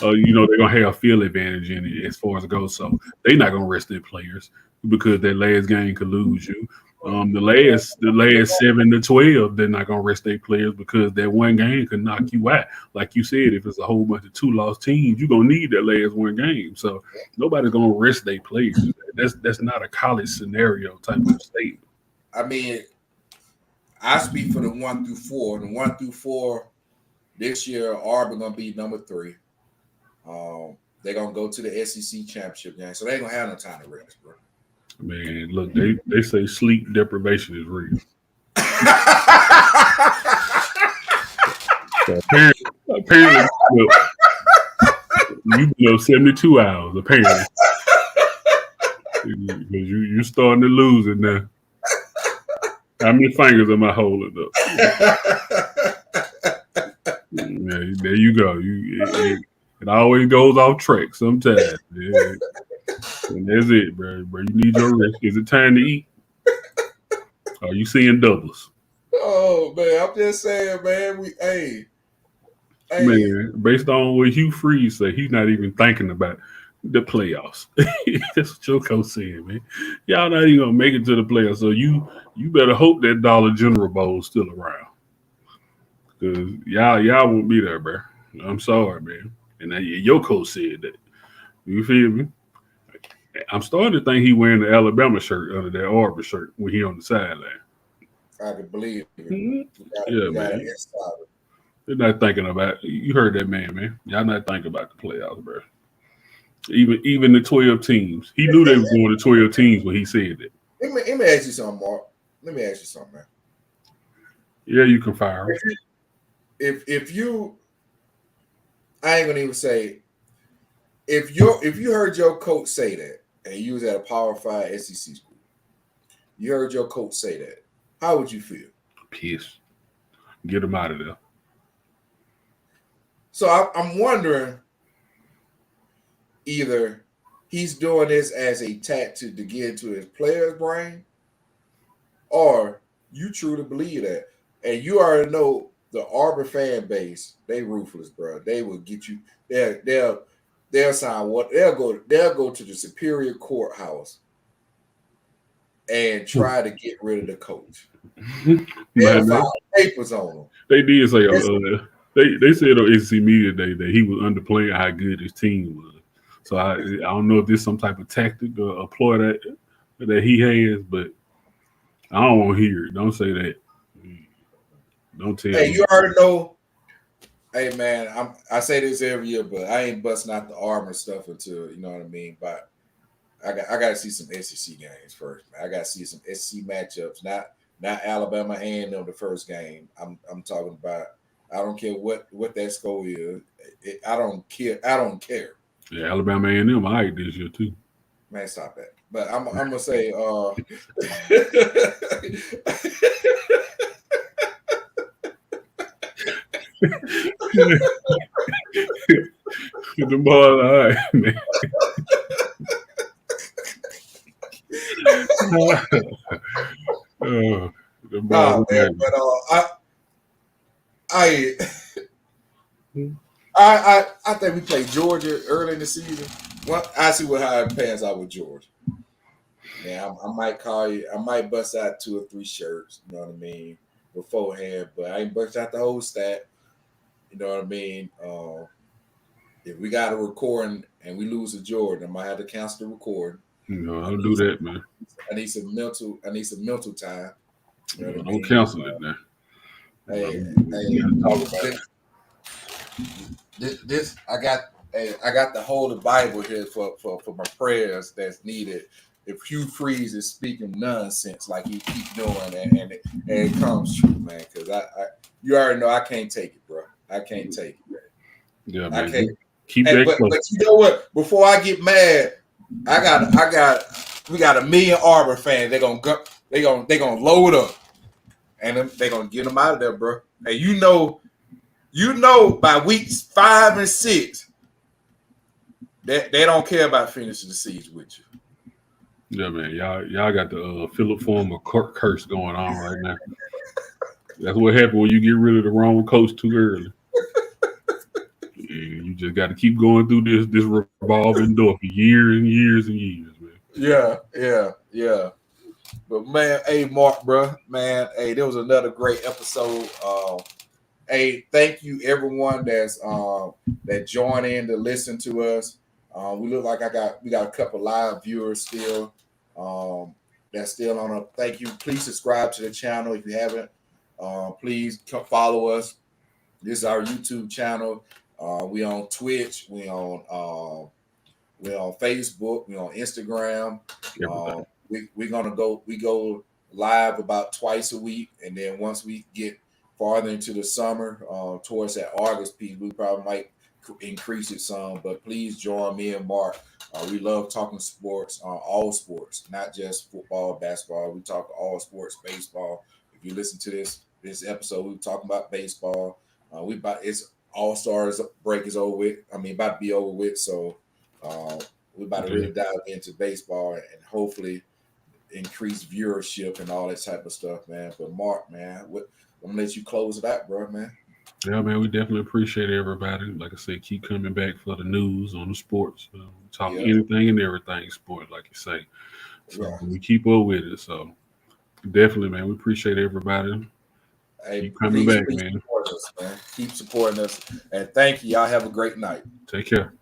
you know, they're gonna have field advantage in it as far as it goes. So they're not gonna rest their players because that last game could lose you. The last 7 to 12, they're not gonna rest their players because that one game could knock you out. Like you said, if it's a whole bunch of 2-loss teams, you're gonna need that last one game. So nobody's gonna rest their players. That's not a college scenario type of statement. I mean, I speak for the 1 through 4. The 1 through 4 this year, Auburn gonna be number 3. They're gonna go to the SEC championship game, so they ain't gonna have no time to rest, bro. Man, look, they say sleep deprivation is real. So apparently, look, you've been up 72 hours, apparently. Because you're starting to lose it now. How many fingers am I holding up? Yeah, there you go. It always goes off track sometimes. Yeah. And that's it, bro. You need your rest. Is it time to eat? Are you seeing doubles? Oh man, I'm just saying, man. Man, based on what Hugh Freeze said, he's not even thinking about the playoffs. That's what your coach said, man. Y'all not even gonna make it to the playoffs, so you better hope that Dollar General Bowl is still around, because y'all won't be there, bro. I'm sorry, man. And your coach said that. You feel me? I'm starting to think he wearing the Alabama shirt under that Auburn shirt when he on the sideline. I can believe it. Yeah, man. They're not thinking about. You heard that man. Y'all not thinking about the playoffs, bro. Even the 12 teams. He knew they were going to 12 teams when he said that. Let me ask you something, Mark. Let me ask you something, man. Yeah, you can fire him. If you, I ain't gonna even say. If you heard your coach say that, and you was at a Power 5 SEC school, you heard your coach say that, how would you feel? Pissed. Get him out of there. So I'm wondering, either he's doing this as a tactic to get into his player's brain, or you truly believe that. And you already know the Auburn fan base, they ruthless, bro. They will get you. They'll sign what they'll go to the Superior Courthouse and try to get rid of the coach. They'll file papers on them. They did say they said on SEC Media Day that he was underplaying how good his team was. So I don't know if this is some type of tactic or a ploy that he has, but I don't want to hear it. Don't say that. Don't tell me. Hey, you already know. Hey man, I say this every year, but I ain't busting out the armor stuff until, you know what I mean. But I got to see some SEC games first, man. I got to see some SEC matchups, not Alabama A&M the first game. I'm talking about. I don't care what that score is. I don't care. Yeah, Alabama A&M, all right this year too. Man, stop that. But I'm gonna say, the ball, all right, man. The ball, man, but I think we played Georgia early in the season. Well, I see how it pans out with Georgia. Yeah, I might call you. I might bust out 2 or 3 shirts. You know what I mean, beforehand, but I ain't bust out the whole stat. You know what I mean? If we got a recording and we lose to Jordan, I might have to cancel the recording. No, don't do that, man. I need some mental time. You know what I don't mean? cancel it now. Hey, talk about this. I got the Holy Bible here for my prayers that's needed. If Hugh Freeze is speaking nonsense like he keep doing, and it comes true, man, because you already know I can't take it, bro. I can't take it. Yeah, man. I can't. Keep that close. But you know what? Before I get mad, we got a million Auburn fans. They gonna load up, and they gonna get them out of there, bro. And you know, by weeks 5 and 6, they don't care about finishing the season with you. Yeah, man. Y'all got the Philip Fulmer curse going on right now. That's what happened when you get rid of the wrong coach too early. You just got to keep going through this revolving door for years and years and years, man. Yeah. But man, hey, Mark, bro, man, hey, there was another great episode. Hey, thank you everyone that joined in to listen to us. We look like we got a couple live viewers still. That's still on up. Thank you. Please subscribe to the channel if you haven't. Please come follow us. This is our YouTube channel. We on Twitch. We on Facebook. We on Instagram. We go live about twice a week, and then once we get farther into the summer, towards that August piece, we probably might increase it some. But please join me and Mark. We love talking sports, all sports, not just football, basketball. We talk all sports, baseball. If you listen to this episode, we talking about baseball. It's All-Stars break is over with. I mean, about to be over with. So we're about to really dive into baseball and hopefully increase viewership and all that type of stuff, man. But Mark, man, I'm gonna let you close it out, bro, man. Yeah, man, we definitely appreciate everybody. Like I said, keep coming back for the news on the sports. Talk anything and everything sport, like you say. So we keep up with it. So definitely, man, we appreciate everybody. Hey, keep coming back, man. Support us, man. Keep supporting us. And thank you. Y'all have a great night. Take care.